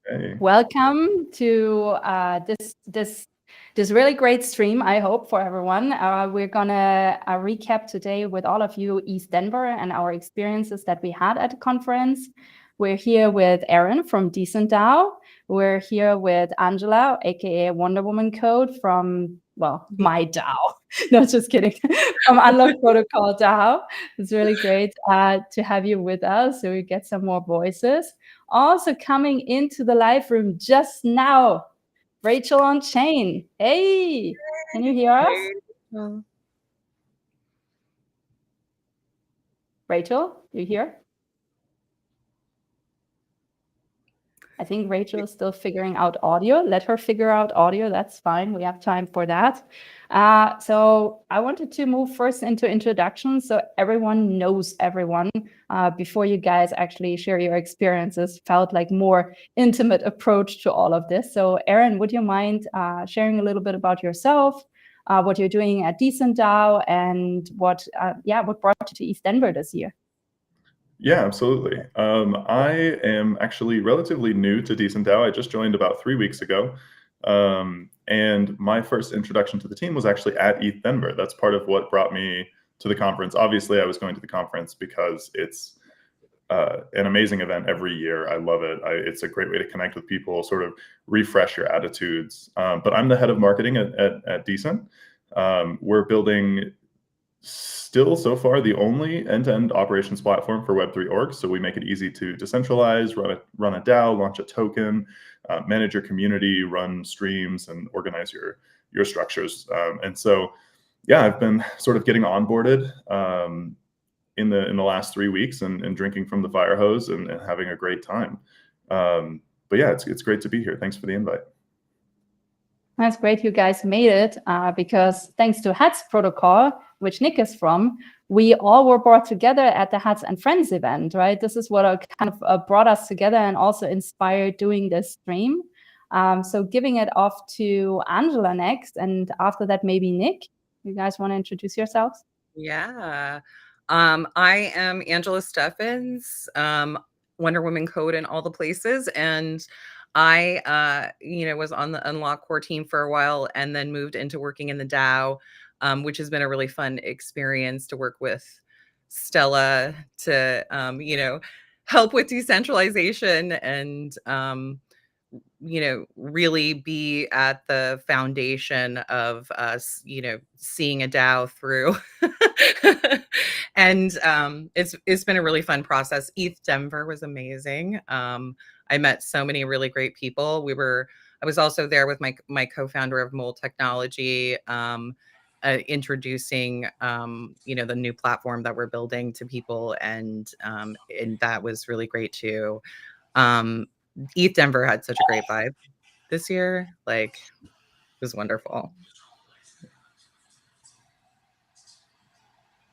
Hey. Welcome to this really great stream, I hope, for everyone. We're gonna recap today with all of you ETH Denver and our experiences that we had at the conference. We're here with Aaron from Decent DAO. We're here with Angela, aka Wonder Woman Code from, well, my DAO. No, just kidding. From Unlock Protocol DAO. It's really great to have you with us so we get some more voices. Also coming into the live room just now, Rachel on Chain. Hey, can you hear us? Rachel, you here? I think Rachel is still figuring out audio. Let her figure out audio. That's fine. We have time for that. So I wanted to move first into introductions so everyone knows everyone before you guys actually share your experiences. Felt like more intimate approach to all of this. So Aaron, would you mind sharing a little bit about yourself, what you're doing at Decent DAO, and what brought you to ETH Denver this year? Yeah, absolutely. I am actually relatively new to Decent DAO. I just joined about 3 weeks ago. And my first introduction to the team was actually at ETH Denver. That's part of what brought me to the conference. Obviously, I was going to the conference because it's an amazing event every year. I love it. It's a great way to connect with people, sort of refresh your attitudes. But I'm the head of marketing at Decent. We're building still so far the only end-to-end operations platform for Web3 orgs. So we make it easy to decentralize, run a DAO, launch a token, manage your community, run streams, and organize your structures. And so, yeah, I've been sort of getting onboarded in the last 3 weeks and drinking from the fire hose and having a great time. But yeah, it's great to be here. Thanks for the invite. That's great you guys made it because thanks to Hats Protocol, which Nick is from, we all were brought together at the Hats and Friends event, right? This is what kind of brought us together and also inspired doing this stream. So giving it off to Angela next, and after that, maybe Nick. You guys want to introduce yourselves? Yeah. I am Angela Steffens, Wonder Woman Code in all the places. And I, was on the Unlock core team for a while and then moved into working in the DAO, which has been a really fun experience to work with Stella to, help with decentralization and, really be at the foundation of us, seeing a DAO through. And it's been a really fun process. ETH Denver was amazing. I met so many really great people. I was also there with my co-founder of Mold Technology, introducing the new platform that we're building to people, and that was really great too. ETH Denver had such a great vibe this year. Like, it was wonderful.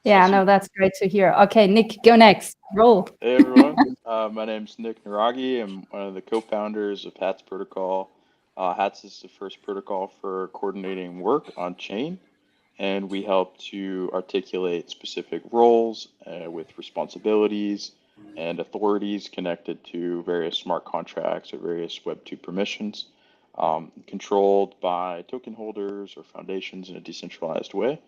Yeah, no, that's great to hear. Okay, Nick, go next. Roll. Hey everyone, my name's Nick Naragi. I'm one of the co-founders of Hats Protocol. Hats is the first protocol for coordinating work on chain, and we help to articulate specific roles with responsibilities and authorities connected to various smart contracts or various Web2 permissions, controlled by token holders or foundations in a decentralized way.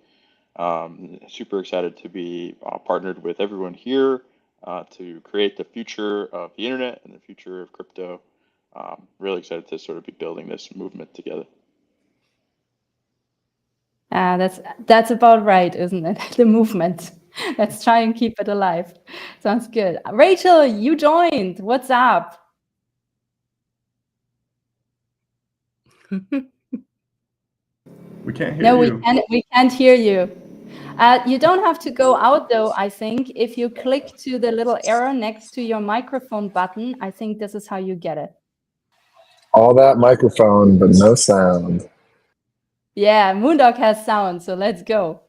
Super excited to be partnered with everyone here to create the future of the internet and the future of crypto. Really excited to sort of be building this movement together. That's about right, isn't it? The movement. Let's try and keep it alive. Sounds good. Rachel, you joined. What's up? We can't hear you. No, we can't hear you. You don't have to go out though, I think. If you click to the little arrow next to your microphone button, I think this is how you get it. All that microphone, but no sound. Yeah, Moondog has sound, so let's go.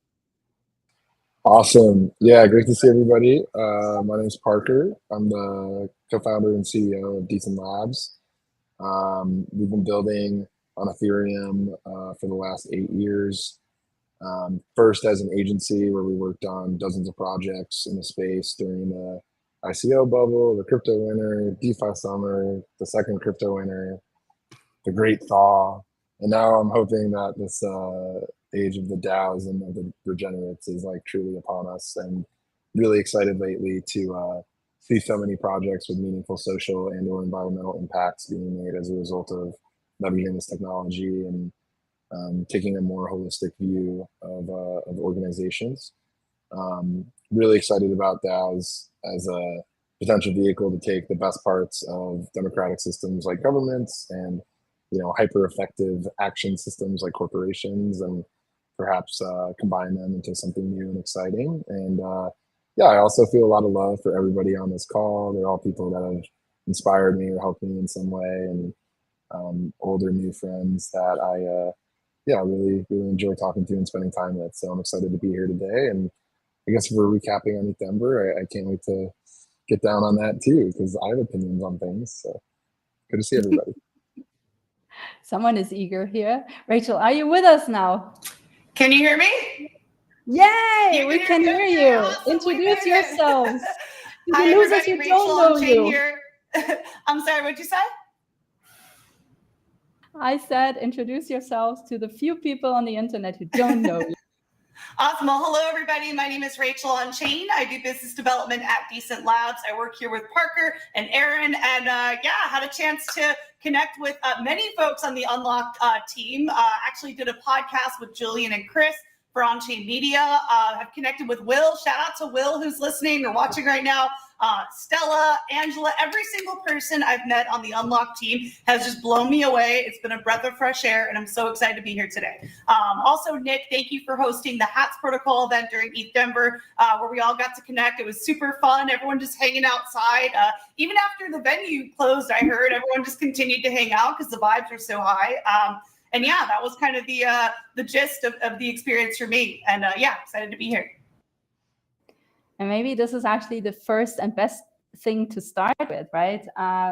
Awesome. Yeah, great to see everybody. My name is Parker. I'm the co-founder and CEO of Decent Labs. We've been building on Ethereum for the last 8 years. First as an agency where we worked on dozens of projects in the space during the ICO bubble, the crypto winter, DeFi summer, the second crypto winter, the great thaw. And now I'm hoping that this age of the DAOs and of the regenerates is like truly upon us, and really excited lately to see so many projects with meaningful social and or environmental impacts being made as a result of leveraging this technology and taking a more holistic view of organizations. Really excited about DAOs as a potential vehicle to take the best parts of democratic systems like governments and hyper effective action systems like corporations, and perhaps combine them into something new and exciting. And yeah, I also feel a lot of love for everybody on this call. They're all people that have inspired me or helped me in some way, and older new friends that I yeah, really enjoy talking to and spending time with. So I'm excited to be here today. And I guess if we're recapping on ETH Denver, I can't wait to get down on that too, because I have opinions on things. So good to see everybody. Someone is eager here. Rachel, are you with us now? Can you hear me? Yay! We can hear you. Awesome. Introduce yourselves. Hi, everybody. Rachel on Chain you. here. I'm sorry, what'd you say? I said, introduce yourselves to the few people on the internet who don't know you. Awesome. Well, hello, everybody. My name is Rachel on Chain. I do business development at Decent Labs. I work here with Parker and Aaron, and yeah, had a chance to connect with many folks on the Unlocked team. Actually did a podcast with Julian and Chris for On-Chain Media. Have connected with Will. Shout out to Will, who's listening or watching right now. Stella, Angela, every single person I've met on the Unlocked team has just blown me away. It's been a breath of fresh air, and I'm so excited to be here today. Also, Nick, thank you for hosting the HATS Protocol event during ETH Denver, where we all got to connect. It was super fun. Everyone just hanging outside. Even after the venue closed, I heard everyone just continued to hang out because the vibes are so high. And yeah, that was kind of the gist of the experience for me. And yeah, excited to be here. And maybe this is actually the first and best thing to start with, right?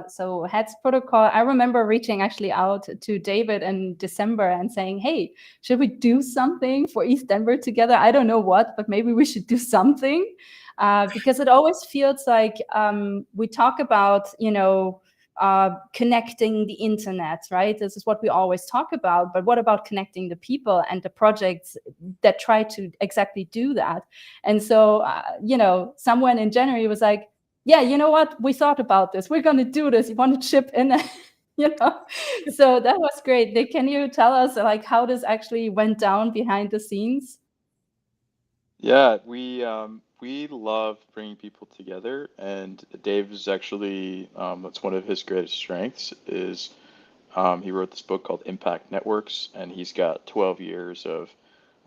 So HATS Protocol, I remember reaching actually out to David in December and saying, hey, should we do something for ETH Denver together? I don't know what, but maybe we should do something. Because it always feels like we talk about, connecting the internet, right? This is what we always talk about, but what about connecting the people and the projects that try to exactly do that? And so, someone in January was like, yeah, you know what? We thought about this. We're going to do this. You want to chip in? So that was great. Nick, can you tell us like how this actually went down behind the scenes? Yeah, we love bringing people together, and Dave is actually that's one of his greatest strengths is he wrote this book called Impact Networks, and he's got 12 years of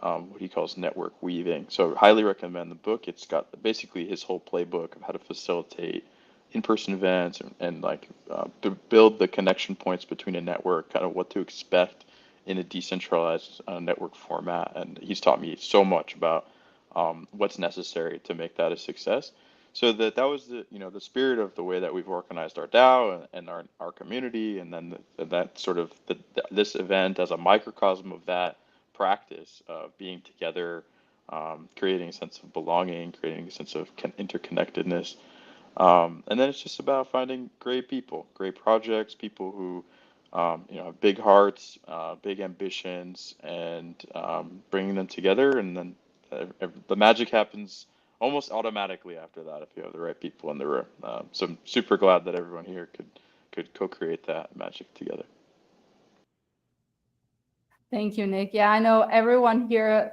what he calls network weaving. So highly recommend the book. It's got basically his whole playbook of how to facilitate in-person events and like to build the connection points between a network, kind of what to expect in a decentralized network format. And he's taught me so much about what's necessary to make that a success. So that was the spirit of the way that we've organized our DAO and our community, and then that sort of this event as a microcosm of that practice of being together, creating a sense of belonging, creating a sense of interconnectedness, and then it's just about finding great people, great projects, people who have big hearts, big ambitions, and bringing them together, and then the magic happens almost automatically after that if you have the right people in the room. So I'm super glad that everyone here could co-create that magic together. Thank you, Nick. Yeah, I know everyone here,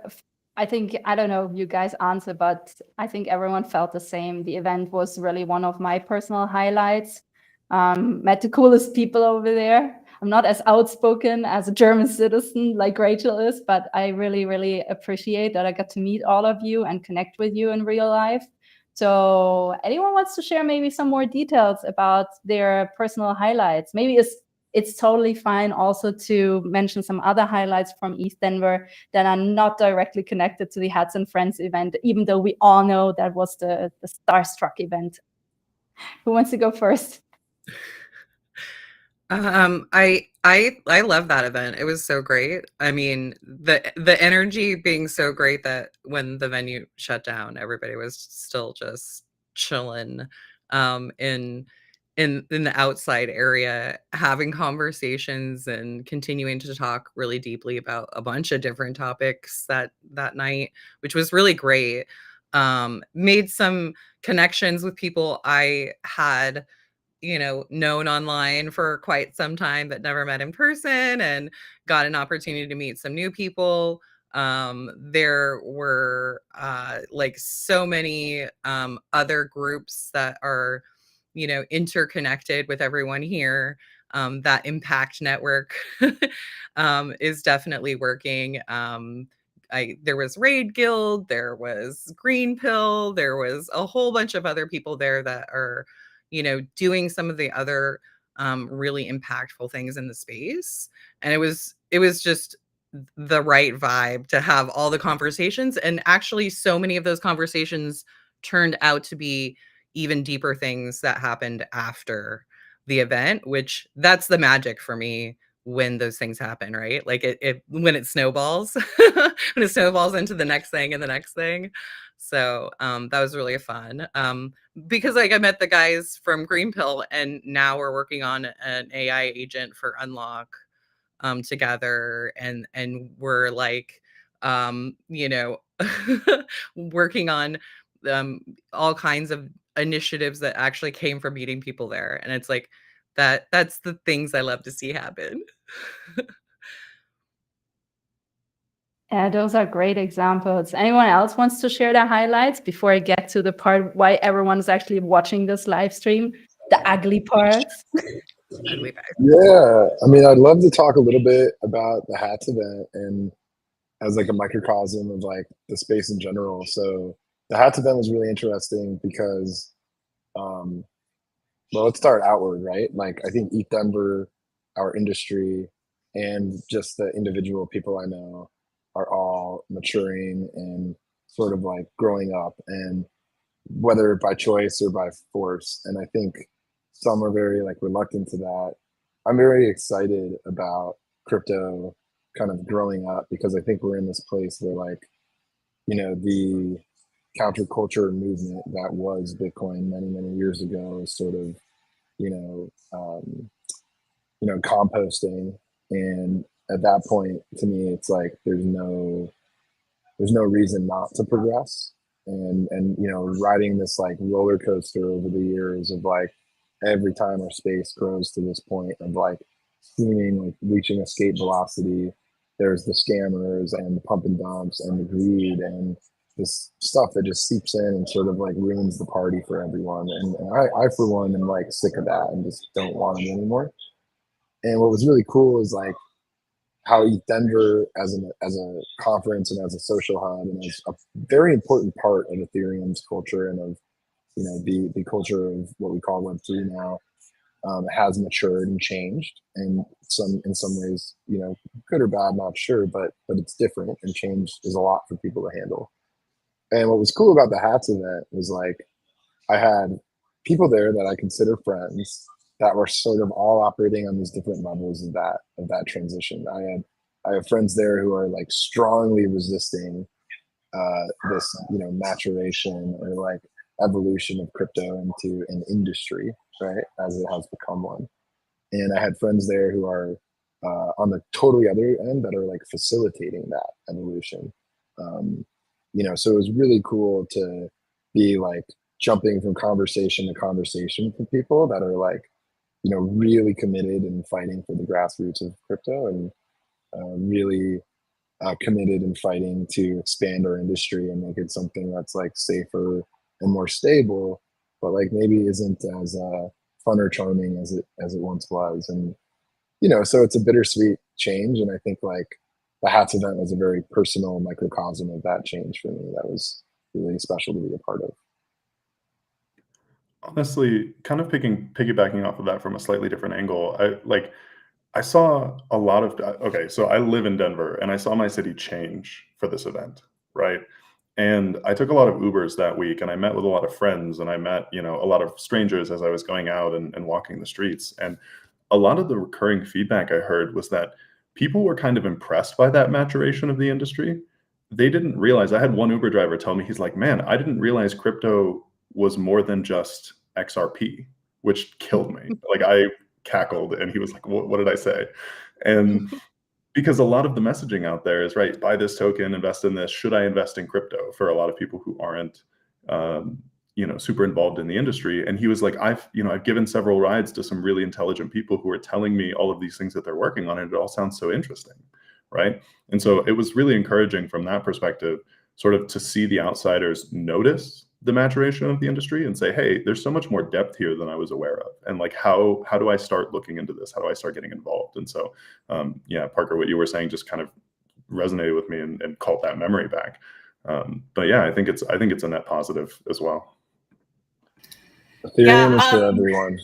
I think, I don't know if you guys answer, but I think everyone felt the same. The event was really one of my personal highlights. Met the coolest people over there. I'm not as outspoken as a German citizen like Rachel is, but I really, really appreciate that I got to meet all of you and connect with you in real life. So anyone wants to share maybe some more details about their personal highlights? Maybe it's totally fine also to mention some other highlights from ETH Denver that are not directly connected to the Hats and Friends event, even though we all know that was the Starstruck event. Who wants to go first? I love that event. It was so great. I mean, the energy being so great that when the venue shut down, everybody was still just chilling in the outside area, having conversations and continuing to talk really deeply about a bunch of different topics that night, which was really great. Made some connections with people I had known online for quite some time but never met in person, and got an opportunity to meet some new people. There were like so many other groups that are interconnected with everyone here. That impact network is definitely working. There was Raid Guild, there was Green Pill, there was a whole bunch of other people there that are doing some of the other really impactful things in the space. And it was just the right vibe to have all the conversations. And actually, so many of those conversations turned out to be even deeper things that happened after the event, which that's the magic for me when those things happen, right? Like when it snowballs, when it snowballs into the next thing and the next thing. So that was really fun. Because like I met the guys from Green Pill, and now we're working on an AI agent for Unlock together, and we're like working on all kinds of initiatives that actually came from meeting people there. And it's like that's the things I love to see happen. Yeah, those are great examples. Anyone else wants to share their highlights before I get to the part why everyone's actually watching this live stream? The ugly parts. Ugly part. Yeah, I mean, I'd love to talk a little bit about the Hats event and as like a microcosm of like the space in general. So the Hats event was really interesting because, well, let's start outward, right? Like I think ETH Denver, our industry, and just the individual people I know are all maturing and sort of like growing up, and whether by choice or by force. And I think some are very like reluctant to that. I'm very excited about crypto kind of growing up because I think we're in this place where like, the counterculture movement that was Bitcoin many, many years ago is sort of, you know, um, composting. And at that point, to me, it's like there's no reason not to progress. And riding this like roller coaster over the years of like every time our space grows to this point of like seeming like reaching escape velocity, there's the scammers and the pump and dumps and the greed and this stuff that just seeps in and sort of like ruins the party for everyone. And I for one am like sick of that and just don't want it anymore. And what was really cool is like how ETH Denver as a conference and as a social hub and as a very important part of Ethereum's culture and of the culture of what we call Web3 now, has matured and changed, and in some ways, good or bad, not sure, but it's different, and change is a lot for people to handle. And what was cool about the Hats event was like I had people there that I consider friends that were sort of all operating on these different levels of that transition. I have friends there who are like strongly resisting this maturation or like evolution of crypto into an industry, right, as it has become one. And I had friends there who are on the totally other end that are like facilitating that evolution. So it was really cool to be like jumping from conversation to conversation with people that are like, really committed and fighting for the grassroots of crypto, and really committed and fighting to expand our industry and make it something that's like safer and more stable, but like maybe isn't as fun or charming as it once was. And so it's a bittersweet change, and I think like the Hats event was a very personal microcosm of that change for me. That was really special to be a part of. Honestly, kind of piggybacking off of that from a slightly different angle, I saw a lot of, okay, so I live in Denver and I saw my city change for this event, right? And I took a lot of Ubers that week, and I met with a lot of friends, and I met, a lot of strangers as I was going out and walking the streets. And a lot of the recurring feedback I heard was that people were kind of impressed by that maturation of the industry. They didn't realize, I had one Uber driver tell me, he's like, man, I didn't realize crypto was more than just XRP, which killed me. Like, I cackled, and he was like, what did I say? And because a lot of the messaging out there is, right, buy this token, invest in this. Should I invest in crypto, for a lot of people who aren't, super involved in the industry? And he was like, I've given several rides to some really intelligent people who are telling me all of these things that they're working on, and it all sounds so interesting, right? And so it was really encouraging from that perspective, sort of to see the outsiders notice the maturation of the industry and say, hey, there's so much more depth here than I was aware of. And like, how do I start looking into this? How do I start getting involved? And so, Parker, what you were saying just kind of resonated with me and called that memory back. But yeah, I think it's a net positive as well. Ethereum is for everyone.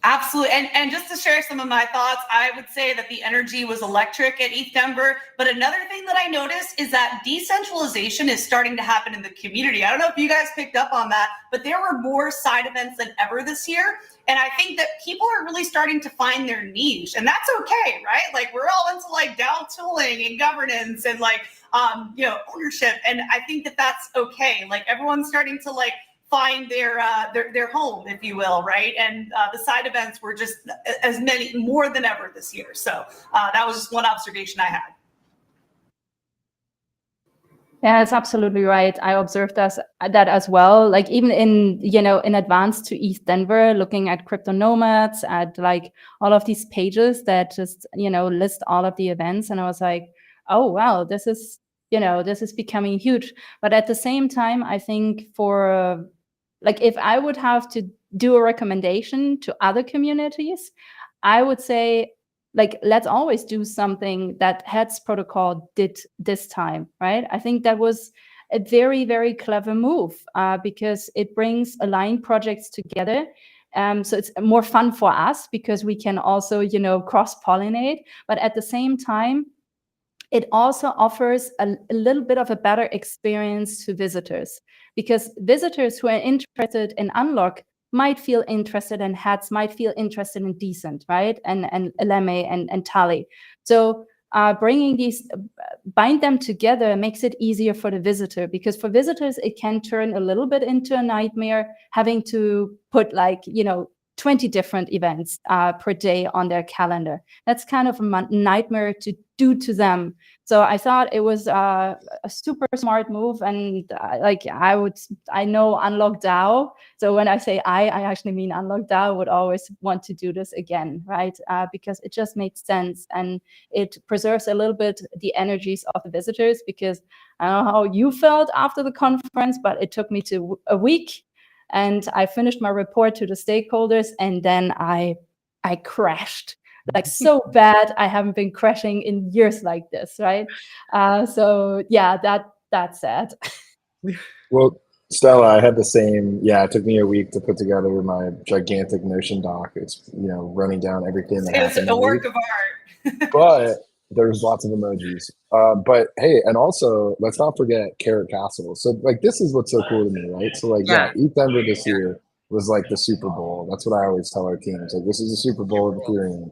Absolutely. And just to share some of my thoughts, I would say that the energy was electric at ETH Denver. But another thing that I noticed is that decentralization is starting to happen in the community. I don't know if you guys picked up on that, but there were more side events than ever this year. And I think that people are really starting to find their niche, and that's okay, right? Like, we're all into like DAO tooling and governance and like, ownership. And I think that that's okay. Like, everyone's starting to like find their home, if you will, right? And the side events were just more than ever this year. So that was just one observation I had. Yeah, that's absolutely right. I observed that as well. Like, even in advance to ETH Denver, looking at crypto nomads, at like all of these pages that just list all of the events, and I was like, oh wow, this is becoming huge. But at the same time, I think for like, if I would have to do a recommendation to other communities, I would say, like, let's always do something that Heads Protocol did this time, right? I think that was a very, very clever move because it brings aligned projects together. So it's more fun for us because we can also, cross-pollinate. But at the same time, it also offers a little bit of a better experience to visitors, because visitors who are interested in Unlock might feel interested in Hats, might feel interested in Decent, right? And Leme and Tally. So bringing these, bind them together makes it easier for the visitor, because for visitors, it can turn a little bit into a nightmare having to put 20 different events per day on their calendar. That's kind of a nightmare to do to them. So I thought it was a super smart move. And I know Unlock DAO. So when I say I actually mean Unlock DAO would always want to do this again, right? Because it just makes sense, and it preserves a little bit the energies of the visitors, because I don't know how you felt after the conference, but it took me to a week. And I finished my report to the stakeholders, and then I crashed, like, so bad. I haven't been crashing in years like this, right? So yeah, that's sad. Well, Stella, I had the same. Yeah, it took me a week to put together my gigantic Notion doc. It's running down everything that happened. It's a work of art. But there's lots of emojis. But hey, and also let's not forget Carrot Castle. So like, this is what's so cool to me, right? So like, ETH Denver this year was like the Super Bowl. That's what I always tell our teams. Like, this is the Super Bowl of Ethereum.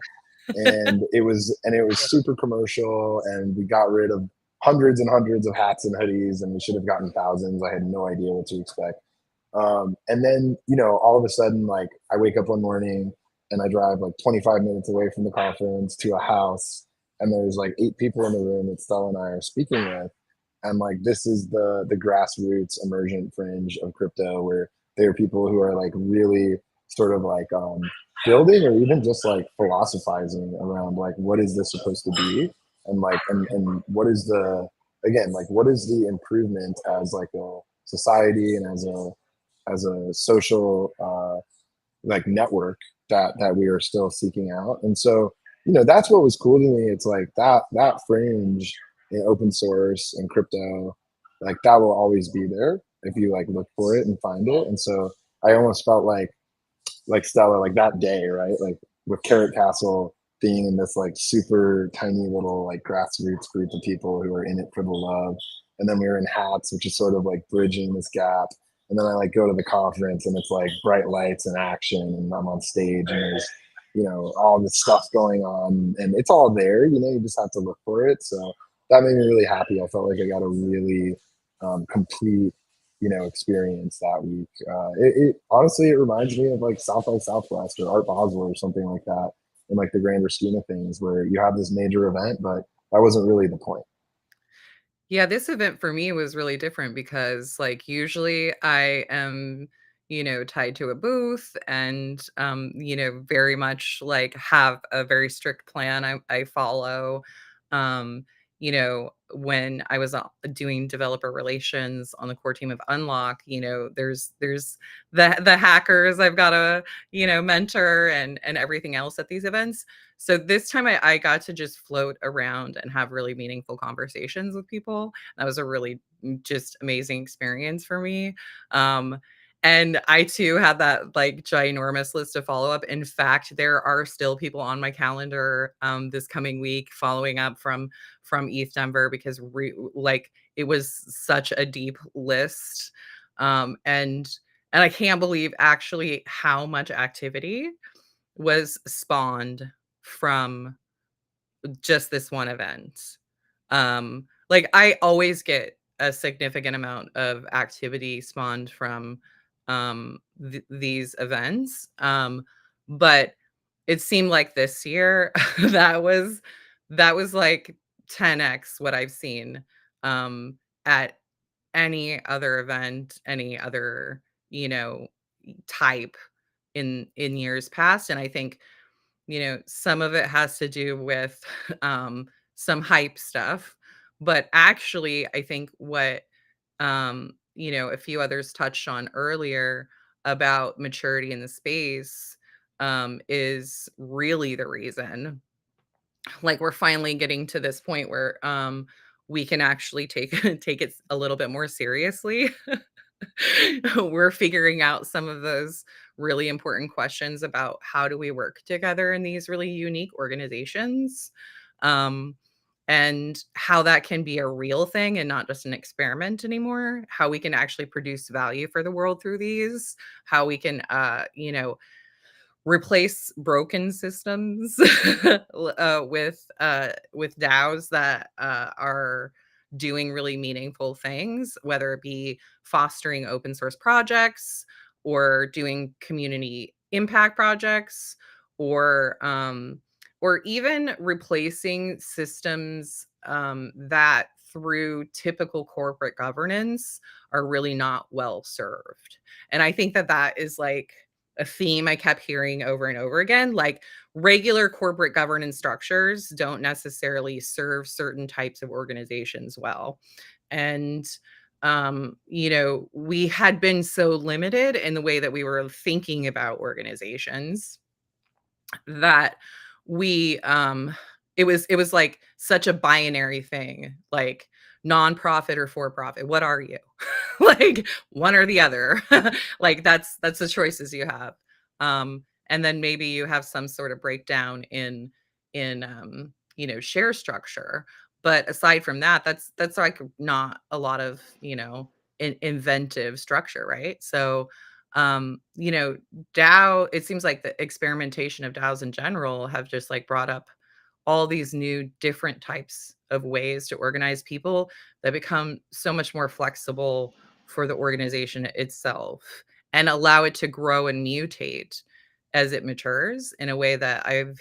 And it was super commercial, and we got rid of hundreds and hundreds of hats and hoodies, and we should have gotten thousands. I had no idea what to expect. And then, all of a sudden, like, I wake up one morning and I drive like 25 minutes away from the conference to a house, and there's like 8 people in the room that Stella and I are speaking with. And like, this is the grassroots emergent fringe of crypto, where there are people who are like really sort of like building, or even just like philosophizing around like, what is this supposed to be? And like, and what is what is the improvement as like a society and as a social like network that we are still seeking out. And so, that's what was cool to me. It's like that fringe in open source and crypto, like, that will always be there if you like look for it and find it. And so I almost felt like Stella, like that day, right? Like with Carrot Castle being in this like super tiny little like grassroots group of people who are in it for the love. And then we were in Hats, which is sort of like bridging this gap. And then I like go to the conference, and it's like bright lights and action, and I'm on stage, and there's, all this stuff going on, and it's all there, you just have to look for it. So that made me really happy. I felt like I got a really complete experience that week. It honestly, it reminds me of like South by Southwest or Art Basel or something like that in like the grander scheme of things, where you have this major event, but that wasn't really the point. Yeah, this event for me was really different because like usually I am, tied to a booth and very much like have a very strict plan I follow. Um, when I was doing developer relations on the core team of Unlock, there's the hackers I've got to, mentor and everything else at these events. So this time I got to just float around and have really meaningful conversations with people. That was a really just amazing experience for me. And I too had that like ginormous list of follow up. In fact, there are still people on my calendar this coming week following up from ETH Denver because it was such a deep list. And I can't believe actually how much activity was spawned from just this one event. Like I always get a significant amount of activity spawned from these events. But it seemed like this year that was like 10x what I've seen at any other event, any other, type in years past. And I think some of it has to do with some hype stuff, but actually, I think what a few others touched on earlier about maturity in the space is really the reason. Like we're finally getting to this point where we can actually take it a little bit more seriously. We're figuring out some of those really important questions about how do we work together in these really unique organizations, and how that can be a real thing and not just an experiment anymore, how we can actually produce value for the world through these, how we can replace broken systems with DAOs that are doing really meaningful things, whether it be fostering open source projects or doing community impact projects, or even replacing systems that through typical corporate governance are really not well served. And I think that is like a theme I kept hearing over and over again. Like regular corporate governance structures don't necessarily serve certain types of organizations well. And, we had been so limited in the way that we were thinking about organizations that we, it was like such a binary thing, like nonprofit or for profit. What are you? Like one or the other. Like that's the choices you have. And then maybe you have some sort of breakdown in share structure. But aside from that, that's like not a lot of inventive structure, right? So DAO, it seems like the experimentation of DAOs in general have just like brought up all these new different types of ways to organize people that become so much more flexible for the organization itself and allow it to grow and mutate as it matures in a way that I've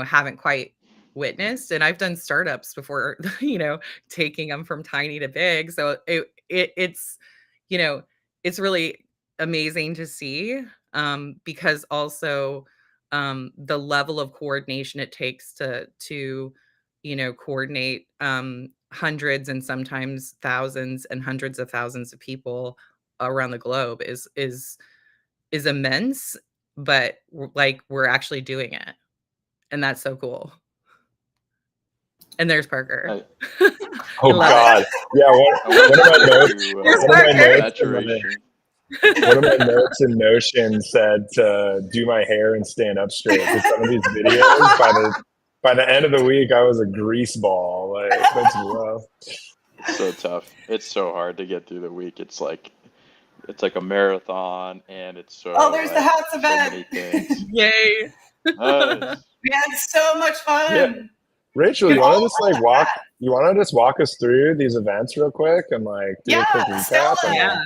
haven't quite witnessed. And I've done startups before, taking them from tiny to big. So it's it's really amazing to see, because also the level of coordination it takes to coordinate hundreds and sometimes thousands and hundreds of thousands of people around the globe is immense. But we're actually doing it, and that's so cool. And there's Parker. Oh God, yeah. One of my notes in Notion said to do my hair and stand up straight for some of these videos. By the end of the week, I was a grease ball. Like that's rough. So tough. It's so hard to get through the week. It's like a marathon, and it's so. Oh, there's the house event. So many things. Yay! Nice. We had so much fun. Yeah. Rachel, you want to just like you want to just walk us through these events real quick and like do a quick recap? Stella, Yeah.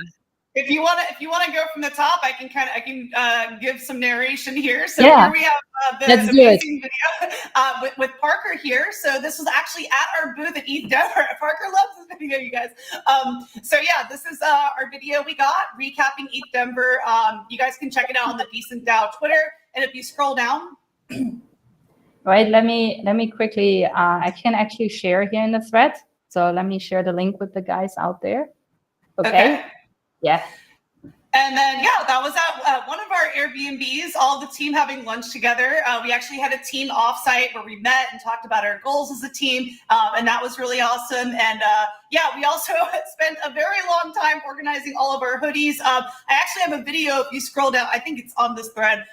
If you want to go from the top, I can give some narration here. So Yeah. here we have the Let's do it. amazing video with Parker here. So this was actually at our booth at ETH Denver. Parker loves this video, you guys. So yeah, this is our video we got recapping ETH Denver. You guys can check it out on the Decent DAO Twitter, and if you scroll down. Right, let me quickly, I can actually share here in the thread. So let me share the link with the guys out there. Okay. Yeah. And then, yeah, that was at one of our Airbnbs, all the team having lunch together. We actually had a team offsite where we met and talked about our goals as a team. And that was really awesome. And yeah, we also spent a very long time organizing all of our hoodies. I actually have a video, if you scroll down, I think it's on this thread,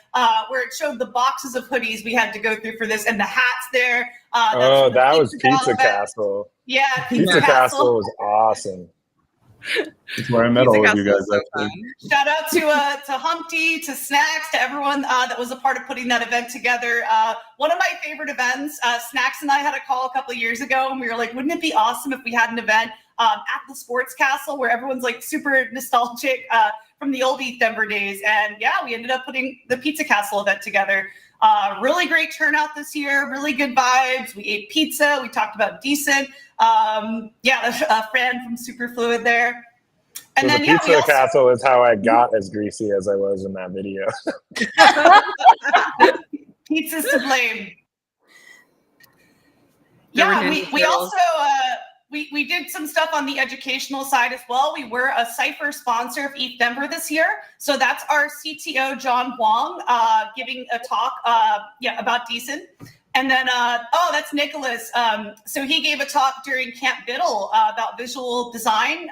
where it showed the boxes of hoodies we had to go through for this and the hats there. That was Pizza Castle. Yeah, Pizza Castle was awesome. It's where I met all of you guys. Actually, shout out to Humpty, to Snacks, to everyone that was a part of putting that event together. One of my favorite events. Snacks and I had a call a couple of years ago, and we were like, "Wouldn't it be awesome if we had an event at the Sports Castle where everyone's like super nostalgic from the old ETH Denver days?" And yeah, we ended up putting the Pizza Castle event together. Really great turnout this year. Really good vibes. We ate pizza. We talked about Decent. Yeah, a friend from Superfluid there. And so then, the Pizza Castle is how I got as greasy as I was in that video. Pizza's to blame. Yeah, we also we did some stuff on the educational side as well. We were a Cypher sponsor of ETH Denver this year. So that's our CTO, John Huang, giving a talk about Decent. And then, that's Nicholas. So he gave a talk during Camp Biddle about visual design.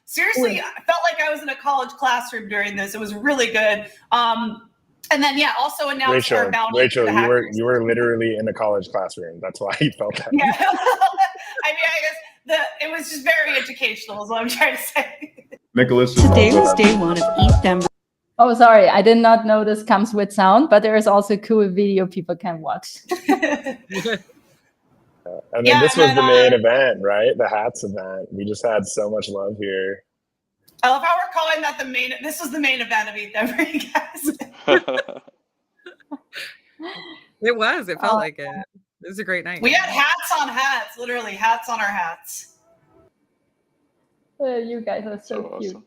Seriously, I felt like I was in a college classroom during this. It was really good. And then, yeah, also announced our bounty. Rachel, you were literally in a college classroom. That's why you felt that. Yeah, I mean, I guess it was just very educational, is what I'm trying to say. Nicholas. Today was day one of ETH Denver. Oh, sorry, I did not know this comes with sound, but there is also a cool video people can watch. And then this was the main event, right? The hats event. We just had so much love here. I love how we're calling that the main. This was the main event of ETH Denver, you guys. It was. It felt like it. It was a great night. We had hats on hats, literally hats on our hats. You guys are so cute. Awesome.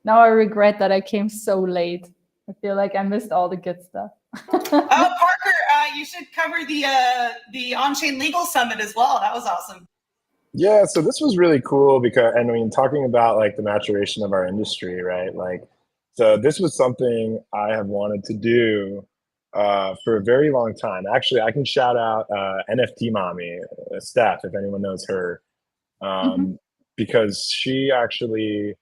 Now I regret that I came so late. I feel like I missed all the good stuff. Parker, you should cover the On-Chain Legal Summit as well. That was awesome. Yeah, so this was really cool because, and I mean, talking about like the maturation of our industry, right? Like, so this was something I have wanted to do for a very long time. Actually, I can shout out NFT Mommy, Steph, if anyone knows her, because she actually,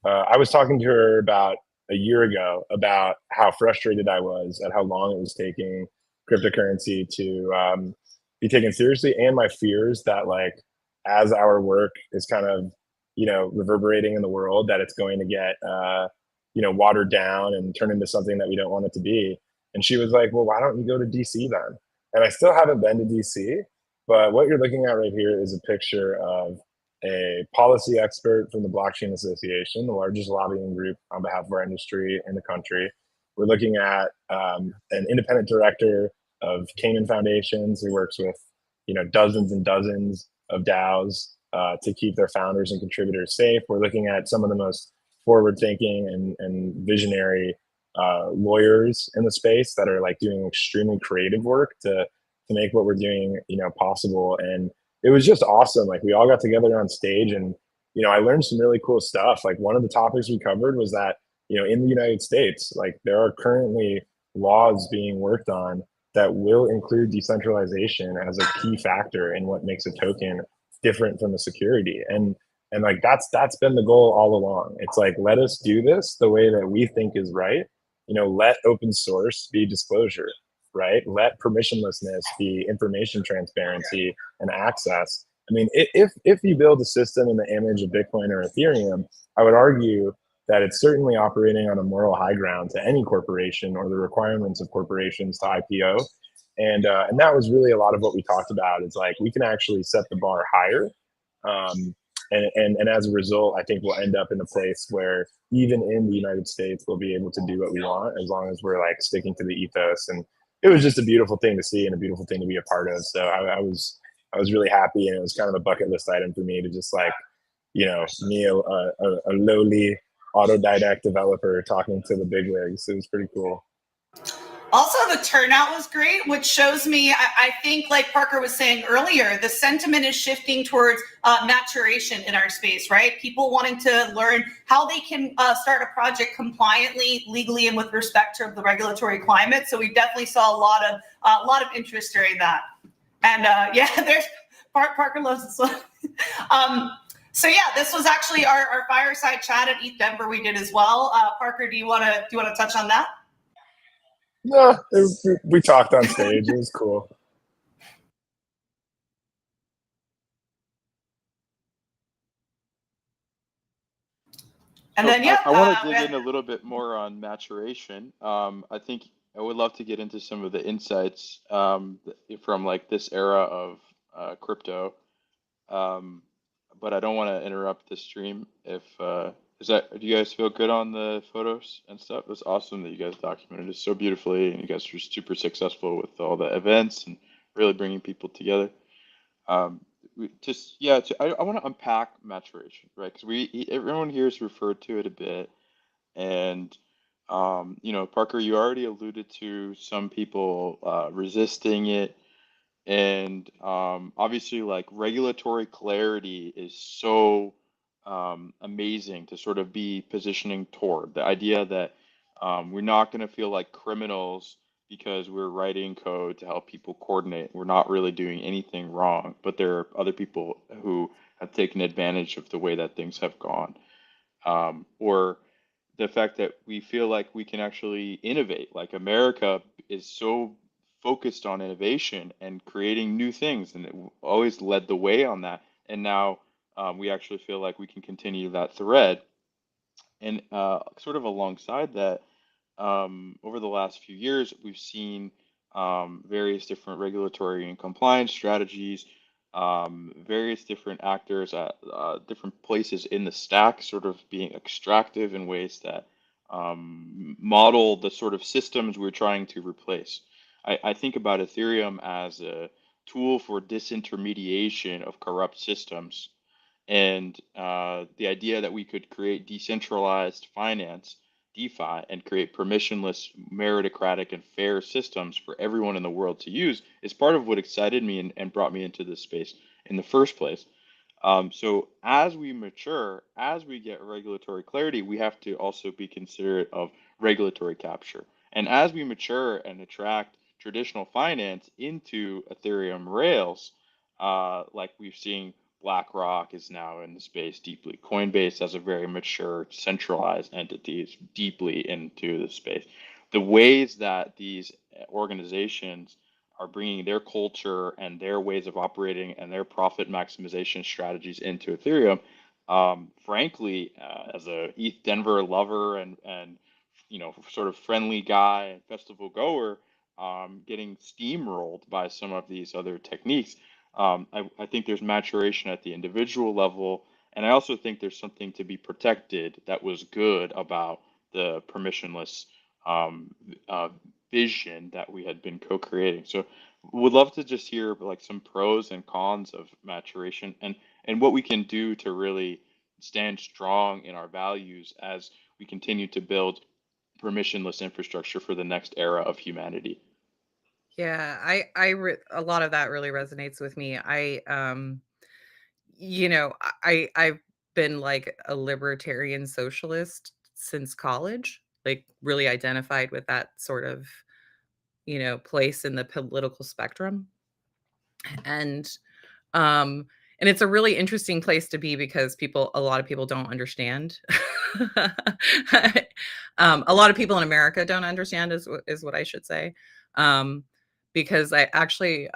I was talking to her about a year ago about how frustrated I was at how long it was taking cryptocurrency to be taken seriously, and my fears that like, as our work is kind of, reverberating in the world, that it's going to get, watered down and turn into something that we don't want it to be. And she was like, well, why don't you go to DC then? And I still haven't been to DC, but what you're looking at right here is a picture of a policy expert from the Blockchain Association, the largest lobbying group on behalf of our industry in the country. We're looking at an independent director of Cayman Foundations who works with, dozens and dozens of DAOs to keep their founders and contributors safe. We're looking at some of the most forward-thinking and visionary lawyers in the space that are like doing extremely creative work to make what we're doing, possible. And it was just awesome. Like, we all got together on stage, and I learned some really cool stuff. Like, one of the topics we covered was that in the United States, like, there are currently laws being worked on that will include decentralization as a key factor in what makes a token different from a security. And like, that's been the goal all along. It's like, let us do this the way that we think is right. Let open source be disclosure, right? Let permissionlessness be information transparency and access. I mean, if you build a system in the image of Bitcoin or Ethereum, I would argue that it's certainly operating on a moral high ground to any corporation or the requirements of corporations to IPO. And that was really a lot of what we talked about. Is like we can actually set the bar higher, and as a result, I think we'll end up in a place where even in the United States, we'll be able to do what we want as long as we're like sticking to the ethos. And it was just a beautiful thing to see and a beautiful thing to be a part of. So I was really happy, and it was kind of a bucket list item for me to just like, me, a lowly autodidact developer talking to the bigwigs. It was pretty cool. Also, the turnout was great, which shows me, I think, like Parker was saying earlier, the sentiment is shifting towards maturation in our space, right? People wanting to learn how they can start a project compliantly, legally, and with respect to the regulatory climate. So we definitely saw a lot of interest during that. And yeah, there's Parker loves this one. So yeah, this was actually our fireside chat at ETH Denver we did as well. Parker, do you want to touch on that? No, we talked on stage. It was cool. And then yeah, I want to dig in a little bit more on maturation. I think I would love to get into some of the insights from like this era of crypto. But I don't want to interrupt the stream. Do you guys feel good on the photos and stuff? It was awesome that you guys documented it so beautifully, and you guys were super successful with all the events and really bringing people together. I want to unpack maturation, right? Because everyone here has referred to it a bit, and Parker, you already alluded to some people resisting it. And obviously, like regulatory clarity is so amazing to sort of be positioning toward the idea that we're not going to feel like criminals because we're writing code to help people coordinate. We're not really doing anything wrong, but there are other people who have taken advantage of the way that things have gone. Or the fact that we feel like we can actually innovate. Like America is so focused on innovation and creating new things, and it always led the way on that. And now we actually feel like we can continue that thread. And sort of alongside that, over the last few years, we've seen various different regulatory and compliance strategies, various different actors at different places in the stack sort of being extractive in ways that model the sort of systems we're trying to replace. I think about Ethereum as a tool for disintermediation of corrupt systems, and the idea that we could create decentralized finance, DeFi, and create permissionless, meritocratic, and fair systems for everyone in the world to use is part of what excited me and brought me into this space in the first place. So as we mature, as we get regulatory clarity, we have to also be considerate of regulatory capture. And as we mature and attract traditional finance into Ethereum rails, like we've seen, BlackRock is now in the space deeply. Coinbase has a very mature, centralized entity is deeply into the space. The ways that these organizations are bringing their culture and their ways of operating and their profit maximization strategies into Ethereum, frankly, as a ETH Denver lover and sort of friendly guy and festival goer, getting steamrolled by some of these other techniques. I think there's maturation at the individual level, and I also think there's something to be protected that was good about the permissionless vision that we had been co-creating. So would love to just hear like some pros and cons of maturation and what we can do to really stand strong in our values as we continue to build permissionless infrastructure for the next era of humanity. Yeah, a lot of that really resonates with me. I've been like a libertarian socialist since college, like really identified with that sort of, place in the political spectrum. And um and it's a really interesting place to be because a lot of people don't understand. A lot of people in America don't understand is what I should say. Because I actually,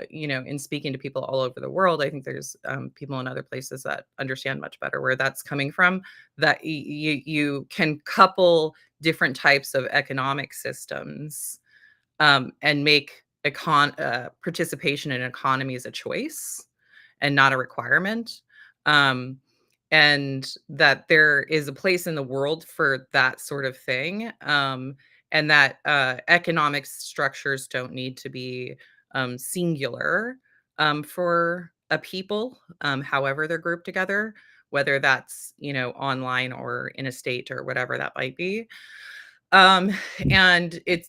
in speaking to people all over the world, I think there's people in other places that understand much better where that's coming from, that you can couple different types of economic systems and make participation in economy is a choice and not a requirement. And that there is a place in the world for that sort of thing. And that economic structures don't need to be singular for a people, however they're grouped together, whether that's, online or in a state or whatever that might be. And it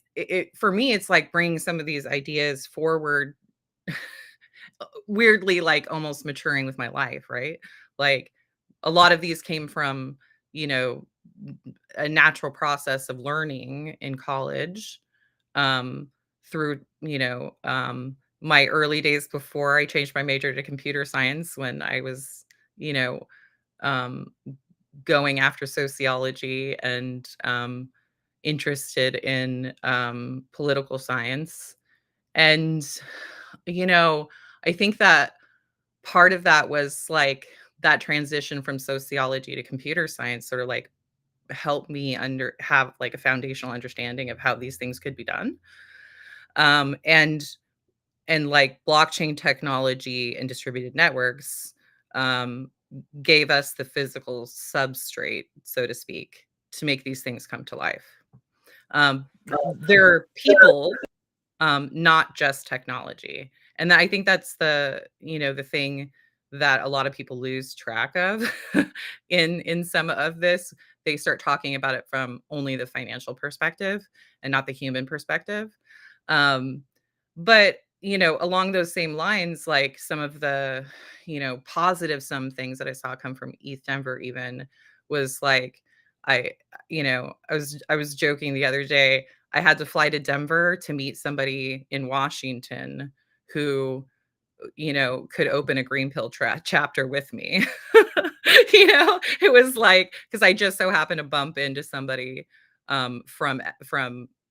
for me, it's like bringing some of these ideas forward, weirdly, like almost maturing with my life, right? Like a lot of these came from, you know, a natural process of learning in college, um, through, my early days before I changed my major to computer science when I was, you know, um, going after sociology and interested in political science. And, you know, I think that part of that was like that transition from sociology to computer science sort of like helped me have like a foundational understanding of how these things could be done. Um, and and like blockchain technology and distributed networks um, gave us the physical substrate, so to speak, to make these things come to life. There are people, not just technology. And I think that's the thing that a lot of people lose track of in some of this. They start talking about it from only the financial perspective and not the human perspective. Um, but along those same lines, like some of the, positive some things that I saw come from ETH Denver even was like I I was joking the other day. I had to fly to Denver to meet somebody in Washington who, could open a green pill chapter with me. It was like, because I just so happened to bump into somebody from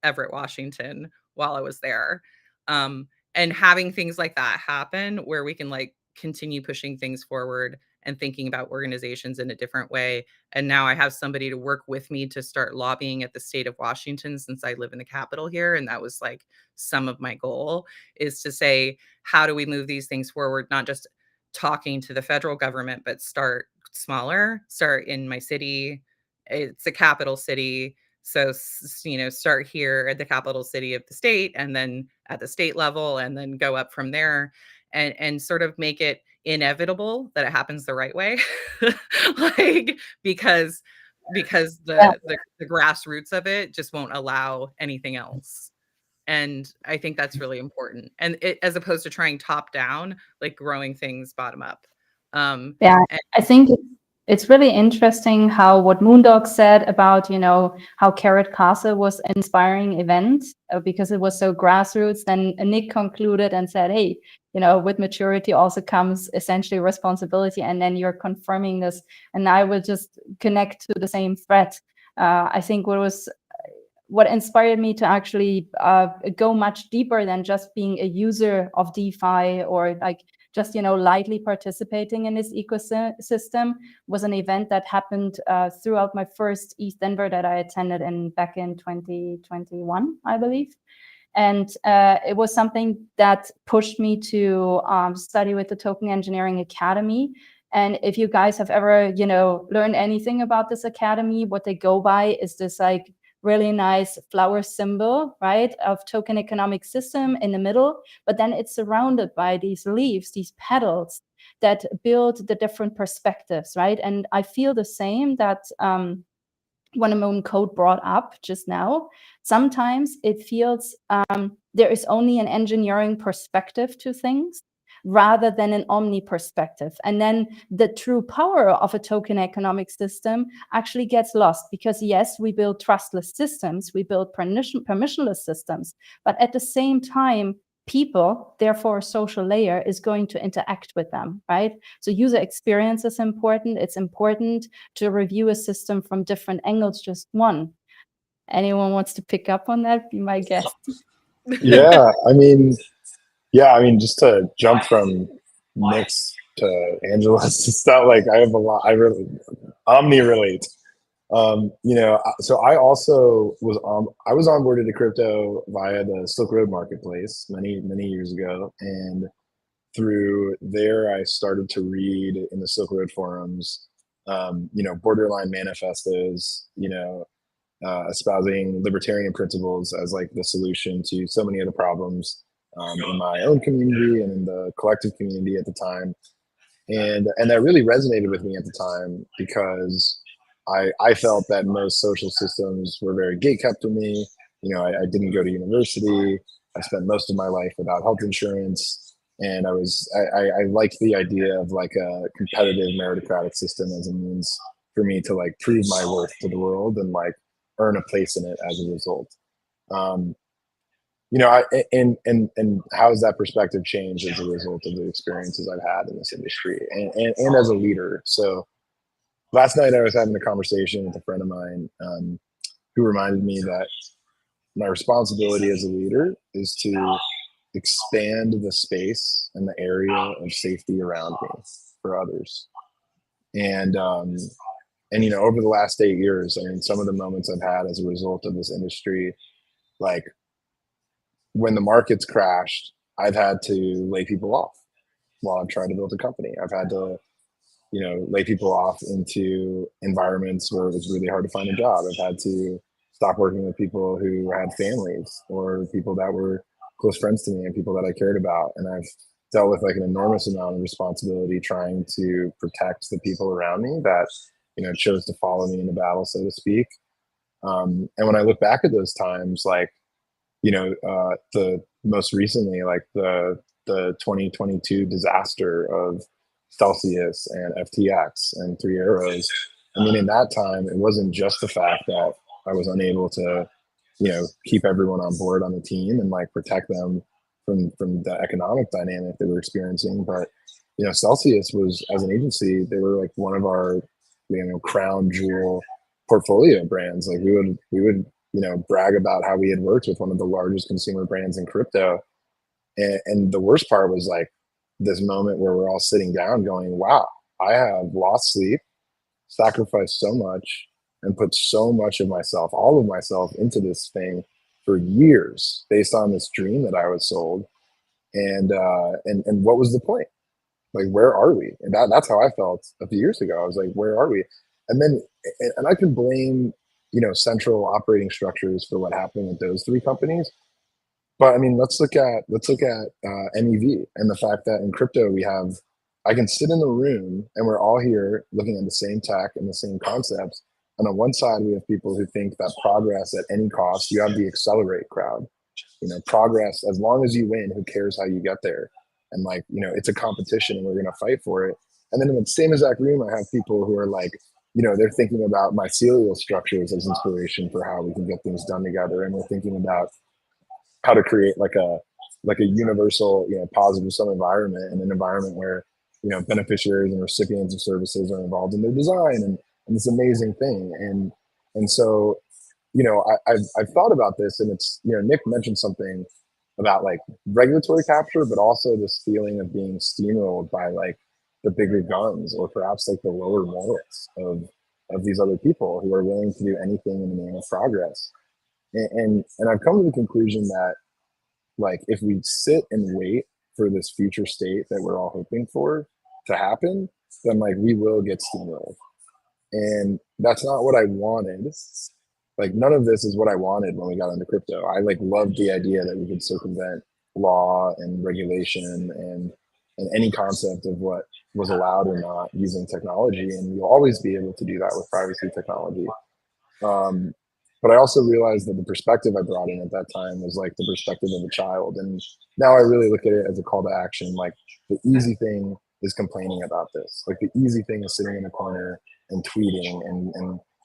Everett, Washington while I was there. Um, and having things like that happen where we can like continue pushing things forward and thinking about organizations in a different way. And now I have somebody to work with me to start lobbying at the state of Washington since I live in the capital here. And that was like some of my goal, is to say, how do we move these things forward? Not just talking to the federal government, but start smaller, start in my city. It's a capital city. So, start here at the capital city of the state and then at the state level and then go up from there and sort of make it inevitable that it happens the right way. Like, because Yeah. the grassroots of it just won't allow anything else. And I think that's really important. And as opposed to trying top down, like growing things bottom up. Yeah, And I think it's really interesting how what Moondog said about, how Carrot Castle was an inspiring event because it was so grassroots. Then Nick concluded and said, hey, with maturity also comes essentially responsibility. And then you're confirming this. And I would just connect to the same thread. I think what inspired me to actually go much deeper than just being a user of DeFi or like just lightly participating in this ecosystem was an event that happened throughout my first ETH Denver that I attended back in 2021, I believe. And it was something that pushed me to study with the Token Engineering Academy. And if you guys have ever, learned anything about this academy, what they go by is this like really nice flower symbol, right, of token economic system in the middle, but then it's surrounded by these leaves, these petals that build the different perspectives, right? And I feel the same that when Moon Code brought up just now, sometimes it feels there is only an engineering perspective to things rather than an omni perspective. And then the true power of a token economic system actually gets lost because yes, we build trustless systems, we build permissionless systems, but at the same time, people, therefore a social layer, is going to interact with them, right? So user experience is important. It's important to review a system from different angles, just one. Anyone wants to pick up on that? Be my guest. Yeah, just to jump from Nick's to Angela's, it's not like I have a lot. I really omni relate. So I also I was onboarded to crypto via the Silk Road marketplace many years ago, and through there I started to read in the Silk Road forums, borderline manifestos, espousing libertarian principles as like the solution to so many of the problems in my own community and in the collective community at the time. And that really resonated with me at the time because I felt that most social systems were very gate kept for me. I didn't go to university. I spent most of my life without health insurance, and I liked the idea of like a competitive meritocratic system as a means for me to like prove my worth to the world and like earn a place in it as a result. Um, and how has that perspective changed as a result of the experiences I've had in this industry and as a leader? So last night I was having a conversation with a friend of mine who reminded me that my responsibility as a leader is to expand the space and the area of safety around me for others. And over the last 8 years, I mean, some of the moments I've had as a result of this industry, like when the markets crashed, I've had to lay people off while I've tried to build a company. I've had to, lay people off into environments where it was really hard to find a job. I've had to stop working with people who had families or people that were close friends to me and people that I cared about. And I've dealt with like an enormous amount of responsibility trying to protect the people around me that, chose to follow me in the battle, so to speak. And when I look back at those times, like, the most recently, like the 2022 disaster of Celsius and FTX and Three Arrows. I mean, in that time, it wasn't just the fact that I was unable to, keep everyone on board on the team and like protect them from the economic dynamic that we're experiencing, but Celsius was, as an agency, they were like one of our, crown jewel portfolio brands. Like we would brag about how we had worked with one of the largest consumer brands in crypto. And the worst part was like this moment where we're all sitting down going, wow, I have lost sleep, sacrificed so much, and put so much of myself, all of myself, into this thing for years based on this dream that I was sold. And what was the point? Like, where are we? And that's how I felt a few years ago. I was like, where are we? And then, and I can blame, central operating structures for what happened with those three companies. But I mean, let's look at MEV and the fact that in crypto I can sit in the room and we're all here looking at the same tech and the same concepts. And on one side, we have people who think that progress at any cost. You have the accelerate crowd. Progress, as long as you win, who cares how you get there? And like, it's a competition and we're going to fight for it. And then in the same exact room, I have people who are like, they're thinking about mycelial structures as inspiration for how we can get things done together. And we're thinking about how to create like a universal, positive sum environment, and an environment where, beneficiaries and recipients of services are involved in their design and this amazing thing. And so, I've thought about this, and it's, Nick mentioned something about like regulatory capture, but also this feeling of being steamrolled by like the bigger guns, or perhaps like the lower morals of these other people who are willing to do anything in the name of progress. And I've come to the conclusion that like if we sit and wait for this future state that we're all hoping for to happen, then like we will get steamrolled. And that's not what I wanted. Like none of this is what I wanted when we got into crypto. I like loved the idea that we could circumvent law and regulation and any concept of what was allowed or not using technology. And you'll always be able to do that with privacy technology. But I also realized that the perspective I brought in at that time was like the perspective of a child. And now I really look at it as a call to action. Like the easy thing is complaining about this. Like the easy thing is sitting in a corner and tweeting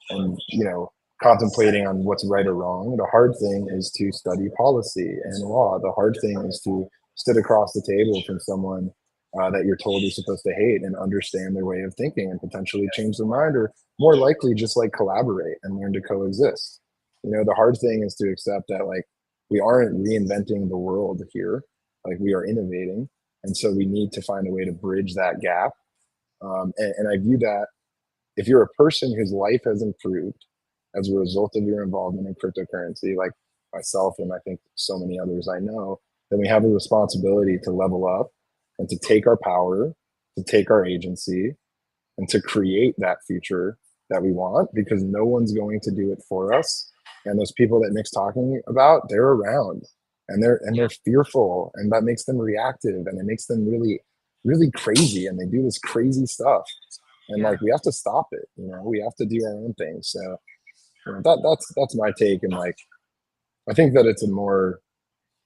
and contemplating on what's right or wrong. The hard thing is to study policy and law. The hard thing is to sit across the table from someone that you're told you're supposed to hate and understand their way of thinking and potentially change their mind, or more likely just like collaborate and learn to coexist. The hard thing is to accept that like we aren't reinventing the world here, like we are innovating. And so we need to find a way to bridge that gap. And I view that if you're a person whose life has improved as a result of your involvement in cryptocurrency, like myself and I think so many others I know, then we have a responsibility to level up and to take our power, to take our agency, and to create that future that we want, because no one's going to do it for us. And those people that Nick's talking about, they're around and they're fearful, and that makes them reactive, and it makes them really, really crazy, and they do this crazy stuff. And like, we have to stop it, you know, we have to do our own thing. So you know, that's my take. And like, I think that it's a more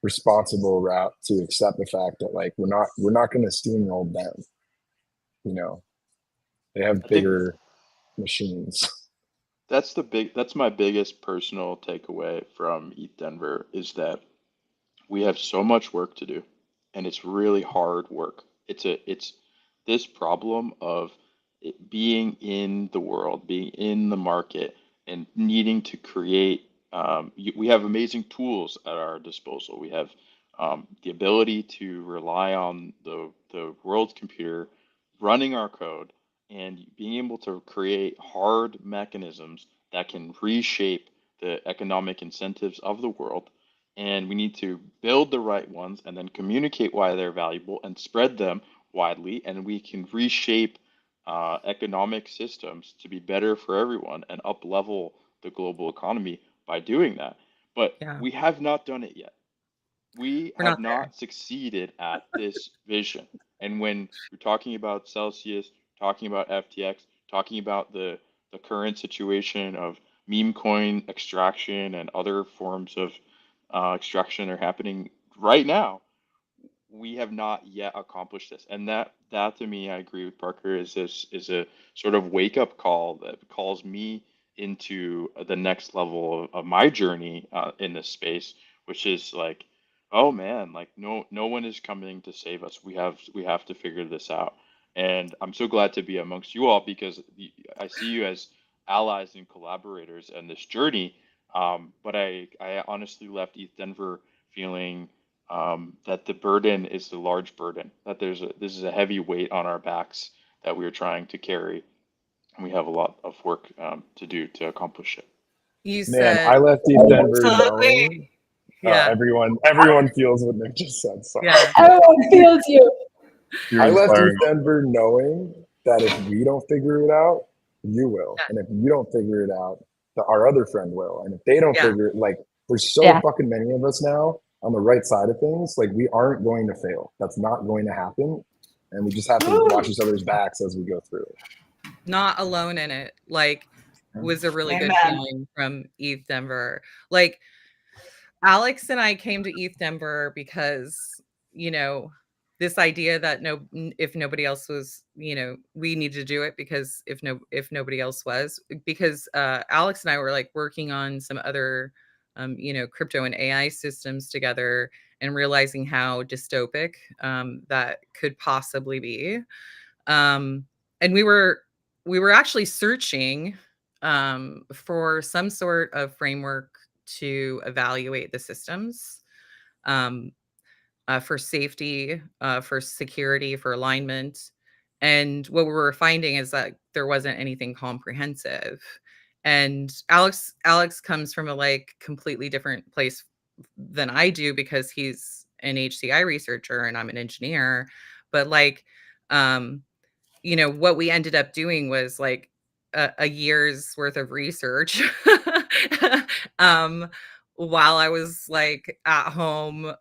responsible route to accept the fact that like we're not going to steamroll them. You know, they have bigger machines. That's my biggest personal takeaway from ETH Denver, is that we have so much work to do, and it's really hard work. It's this problem of it being in the world, being in the market, and needing to create. We have amazing tools at our disposal. We have the ability to rely on the world's computer running our code and being able to create hard mechanisms that can reshape the economic incentives of the world. And we need to build the right ones and then communicate why they're valuable and spread them widely. And we can reshape economic systems to be better for everyone and up level the global economy by doing that. But Yeah. we have not done it yet. We We're have not there. not succeeded at this vision. And when you're talking about Celsius, talking about FTX, talking about the current situation of meme coin extraction and other forms of extraction are happening right now, we have not yet accomplished this. And that to me, I agree with Parker, is a sort of wake up call that calls me into the next level of my journey in this space, which is like, oh man, like no one is coming to save us. We have to figure this out. And I'm so glad to be amongst you all, because I see you as allies and collaborators in this journey. But I honestly left ETH Denver feeling that the burden is the large burden, that this is a heavy weight on our backs that we are trying to carry, and we have a lot of work to do to accomplish it. You Man, said, I left ETH Denver Absolutely. knowing yeah, everyone feels what Nick just said. Sorry. yeah, Everyone feels you. You're I left inspiring. ETH Denver knowing that if we don't figure it out, you will. Yeah. And if you don't figure it out, our other friend will. And if they don't Yeah. figure it, like, there's so Yeah. fucking many of us now on the right side of things. Like, we aren't going to fail. That's not going to happen. And we just have to watch each other's backs as we go through it. not alone in it. Like, was a really good Amen. feeling from ETH Denver. Like, Alex and I came to ETH Denver because, you know, this idea that if nobody else was, you know, we need to do it, because if nobody else was, because Alex and I were like working on some other you know, crypto and AI systems together, and realizing how dystopic that could possibly be. And we were actually searching for some sort of framework to evaluate the systems, um, for safety, for security, for alignment. And what we were finding is that there wasn't anything comprehensive. And Alex comes from a like completely different place than I do, because he's an HCI researcher and I'm an engineer. But like, you know, what we ended up doing was like a year's worth of research um, while I was like at home,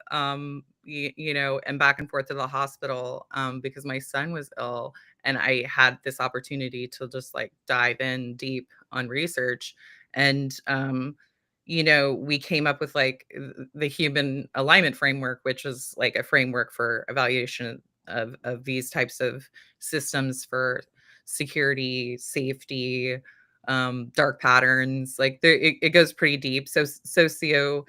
you know, and back and forth to the hospital because my son was ill. And I had this opportunity to just like dive in deep on research. And, you know, we came up with like the human alignment framework, which is like a framework for evaluation of these types of systems for security, safety, dark patterns. Like it goes pretty deep. So socio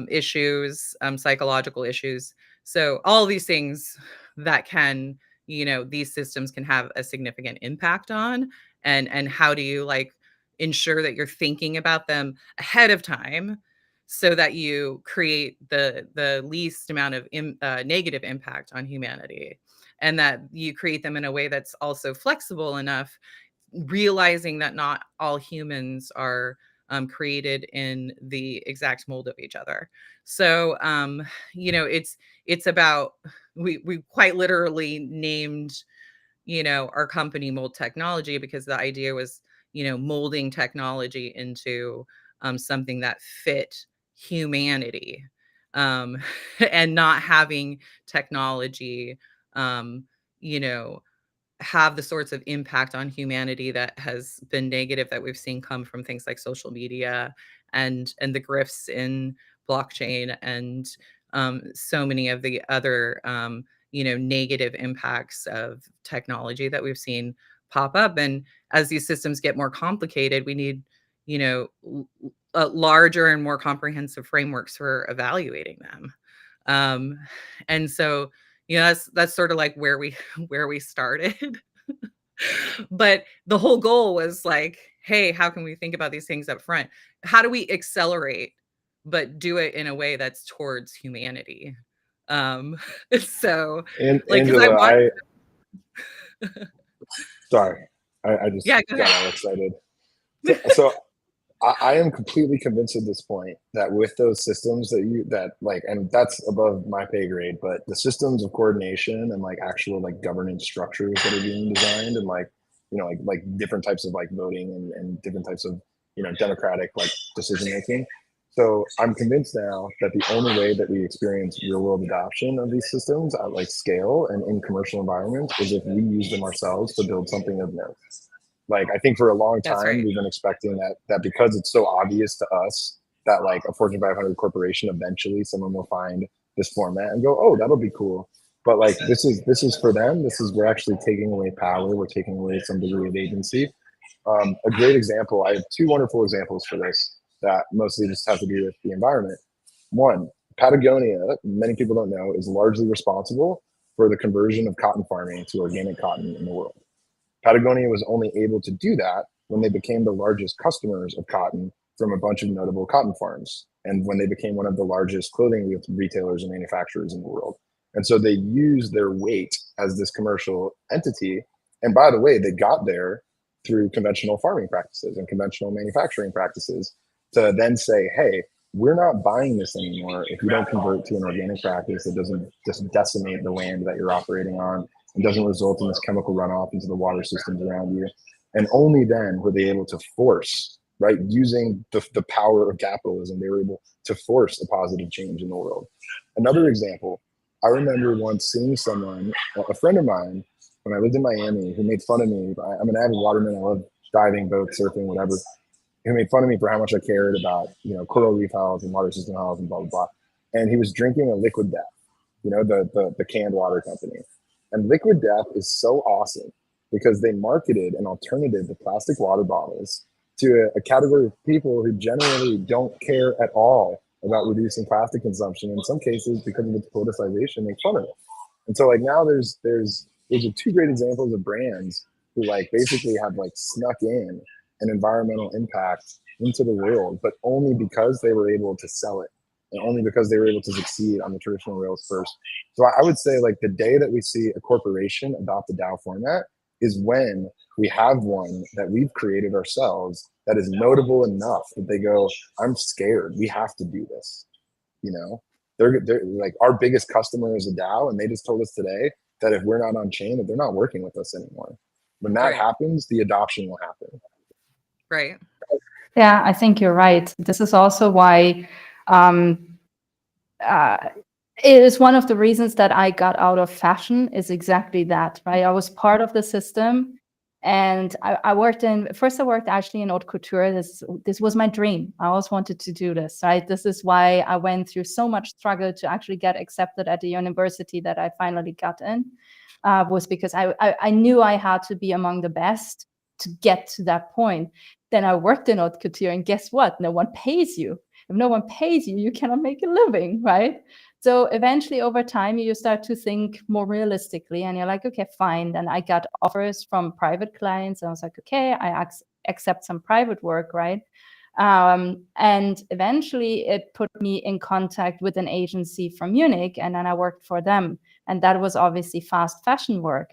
issues, psychological issues. So all these things that can, you know, these systems can have a significant impact on, and how do you like ensure that you're thinking about them ahead of time, so that you create the least amount of negative impact on humanity, and that you create them in a way that's also flexible enough realizing that not all humans are created in the exact mold of each other. So, you know, it's about, we quite literally named, you know, our company Mold Technology, because the idea was, you know, molding technology into something that fit humanity, um, and not having technology, you know, have the sorts of impact on humanity that has been negative that we've seen come from things like social media and the grifts in blockchain and so many of the other you know, negative impacts of technology that we've seen pop up. And as these systems get more complicated, we need, you know, larger and more comprehensive frameworks for evaluating them. And so, you know, that's sort of like where we started. But the whole goal was like, hey, how can we think about these things up front? How do we accelerate, but do it in a way that's towards humanity? Um, so And like, because I Angela, want, sorry, I just yeah, go got ahead. all excited. So I am completely convinced at this point that with those systems that like, and that's above my pay grade, but the systems of coordination and like actual like governance structures that are being designed, and like, you know, like different types of like voting and different types of, you know, democratic like decision making. So I'm convinced now that the only way that we experience real world adoption of these systems at like scale and in commercial environments is if we use them ourselves to build something of note. Like, I think for a long That's time right. we've been expecting that because it's so obvious to us that like a Fortune 500 corporation, eventually someone will find this format and go, oh, that'll be cool. But like, this is for them. We're actually taking away power. We're taking away some degree of agency. A great example. I have two wonderful examples for this that mostly just have to do with the environment. One, Patagonia, many people don't know, is largely responsible for the conversion of cotton farming to organic cotton in the world. Patagonia was only able to do that when they became the largest customers of cotton from a bunch of notable cotton farms, and when they became one of the largest clothing retailers and manufacturers in the world. And so they used their weight as this commercial entity. And by the way, they got there through conventional farming practices and conventional manufacturing practices to then say, hey, we're not buying this anymore if you don't convert to an organic practice that doesn't just decimate the land that you're operating on and doesn't result in this chemical runoff into the water systems around you. And only then were they able to force, right, using the power of capitalism, they were able to force a positive change in the world. Another example, I remember once seeing someone, a friend of mine, when I lived in Miami, who made fun of me. I'm an avid waterman. I love diving, boat surfing, whatever. Who made fun of me for how much I cared about, you know, coral reef health and water system health and blah, blah, blah. And he was drinking a Liquid Death, you know, the canned water company. And Liquid Death is so awesome because they marketed an alternative to plastic water bottles to a category of people who generally don't care at all about reducing plastic consumption. In some cases, because of its politicization, make fun of it. And so like now there's two great examples of brands who like basically have like snuck in an environmental impact into the world, but only because they were able to sell it and only because they were able to succeed on the traditional rails first. So I would say like the day that we see a corporation adopt the DAO format is when we have one that we've created ourselves that is notable enough that they go, I'm scared. We have to do this. You know, they're like our biggest customer is a DAO, and they just told us today that if we're not on chain, that they're not working with us anymore. When that happens, the adoption will happen. Right. Yeah, I think you're right. This is also why it is one of the reasons that I got out of fashion is exactly that, right? I was part of the system, and I worked actually in haute couture. This was my dream. I always wanted to do this, right? This is why I went through so much struggle to actually get accepted at the university that I finally got in, was because I knew I had to be among the best to get to that point. Then I worked in haute couture, and guess what? No one pays you. If no one pays you, you cannot make a living, right? So eventually over time, you start to think more realistically, and you're like, okay, fine. Then I got offers from private clients. And I was like, okay, I accept some private work, right? And eventually it put me in contact with an agency from Munich, and then I worked for them. And that was obviously fast fashion work.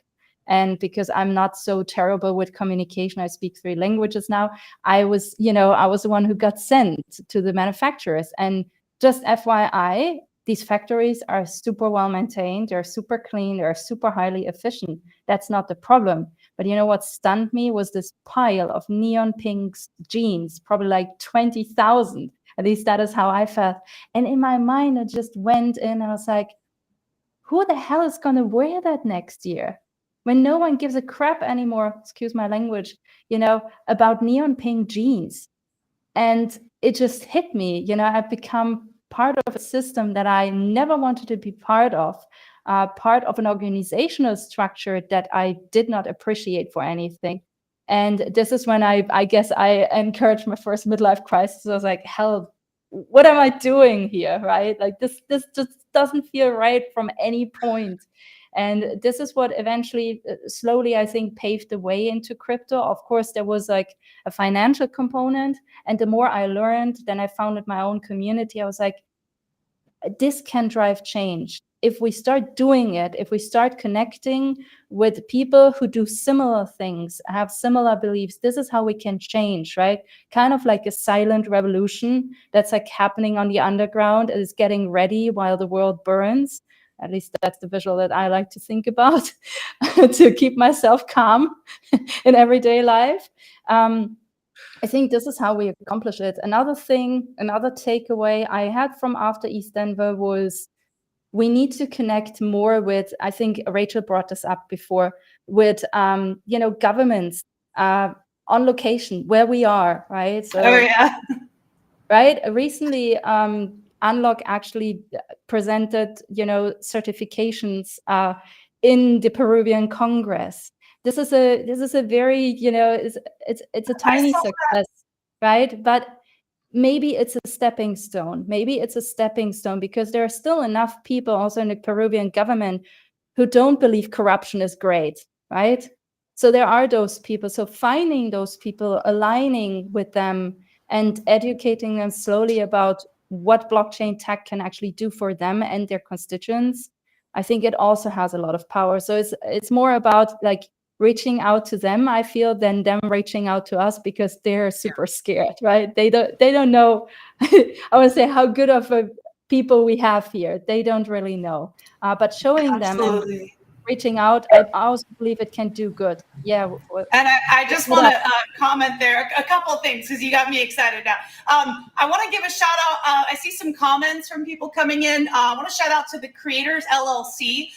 And because I'm not so terrible with communication, I speak 3 languages now. I was the one who got sent to the manufacturers. And just FYI, these factories are super well maintained. They're super clean. They're super highly efficient. That's not the problem. But you know what stunned me was this pile of neon pink jeans, probably like 20,000. At least that is how I felt. And in my mind, it just went in. I was like, who the hell is going to wear that next year? When no one gives a crap anymore, excuse my language, about neon pink jeans. And it just hit me, I've become part of a system that I never wanted to be part of an organizational structure that I did not appreciate for anything. And this is when I guess I encouraged my first midlife crisis. I was like, hell, what am I doing here, right? Like this just doesn't feel right from any point. And this is what eventually, slowly, I think, paved the way into crypto. Of course, there was like a financial component. And the more I learned, then I founded my own community. I was like, this can drive change. If we start doing it, if we start connecting with people who do similar things, have similar beliefs, this is how we can change, right? Kind of like a silent revolution that's like happening on the underground. It is getting ready while the world burns. At least that's the visual that I like to think about to keep myself calm in everyday life. I think this is how we accomplish it. Another takeaway I had from after East Denver was we need to connect more with, I think Rachel brought this up before, with, governments on location where we are, right? So, oh, yeah. Right? Recently, Unlock actually presented, certifications in the Peruvian Congress. This is a very, it's a tiny success, right? But maybe it's a stepping stone. Maybe it's a stepping stone because there are still enough people also in the Peruvian government who don't believe corruption is great, right? So there are those people. So finding those people, aligning with them, and educating them slowly about what blockchain tech can actually do for them and their constituents, I think it also has a lot of power. So it's more about like reaching out to them, I feel, than them reaching out to us because they're super scared, right? They don't know, I want to say how good of a people we have here. They don't really know. But showing them and reaching out, I also believe it can do good. Yeah. And I just want to comment there a couple of things because you got me excited now. I want to give a shout out. I see some comments from people coming in. I want to shout out to the Creators LLC.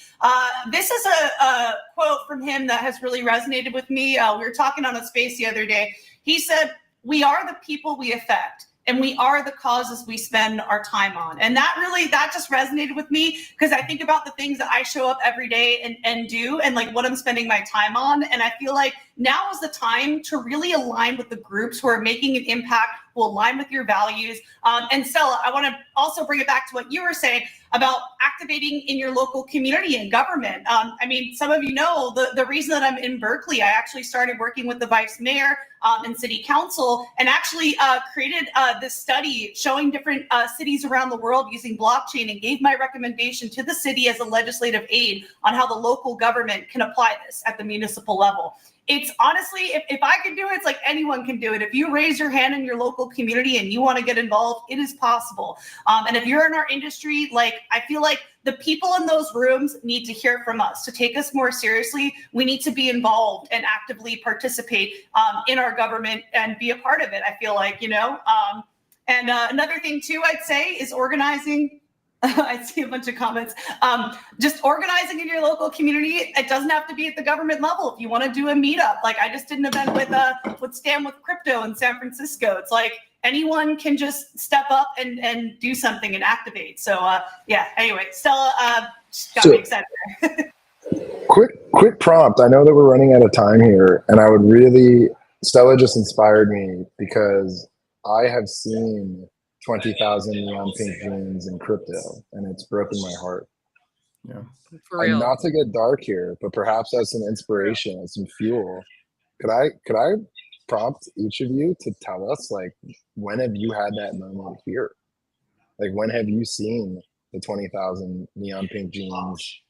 This is a quote from him that has really resonated with me. We were talking on a space the other day. He said, "We are the people we affect, and we are the causes we spend our time on." And that just resonated with me because I think about the things that I show up every day and do and like what I'm spending my time on. And I feel like now is the time to really align with the groups who are making an impact, will align with your values. And Stella, I want to also bring it back to what you were saying about activating in your local community and government. I mean, some of you know the reason that I'm in Berkeley, I actually started working with the vice mayor and city council and actually created this study showing different cities around the world using blockchain and gave my recommendation to the city as a legislative aid on how the local government can apply this at the municipal level. It's honestly, if I can do it, it's like anyone can do it. If you raise your hand in your local community and you want to get involved, it is possible. And if you're in our industry, like I feel like the people in those rooms need to hear from us to take us more seriously. We need to be involved and actively participate in our government and be a part of it. I feel like, and another thing too, I'd say is organizing. I see a bunch of comments. Just organizing in your local community. It doesn't have to be at the government level. If you want to do a meetup, like I just did an event with Stand With Crypto in San Francisco. It's like anyone can just step up and do something and activate. So yeah. Anyway, Stella got me excited. quick prompt. I know that we're running out of time here, and I would really, Stella just inspired me because I have seen 20,000 neon pink jeans in crypto, and it's broken my heart. Yeah, For real. Not to get dark here, but perhaps as some inspiration, as some fuel, could I prompt each of you to tell us, like, when have you had that moment here? Like, when have you seen the 20,000 neon pink jeans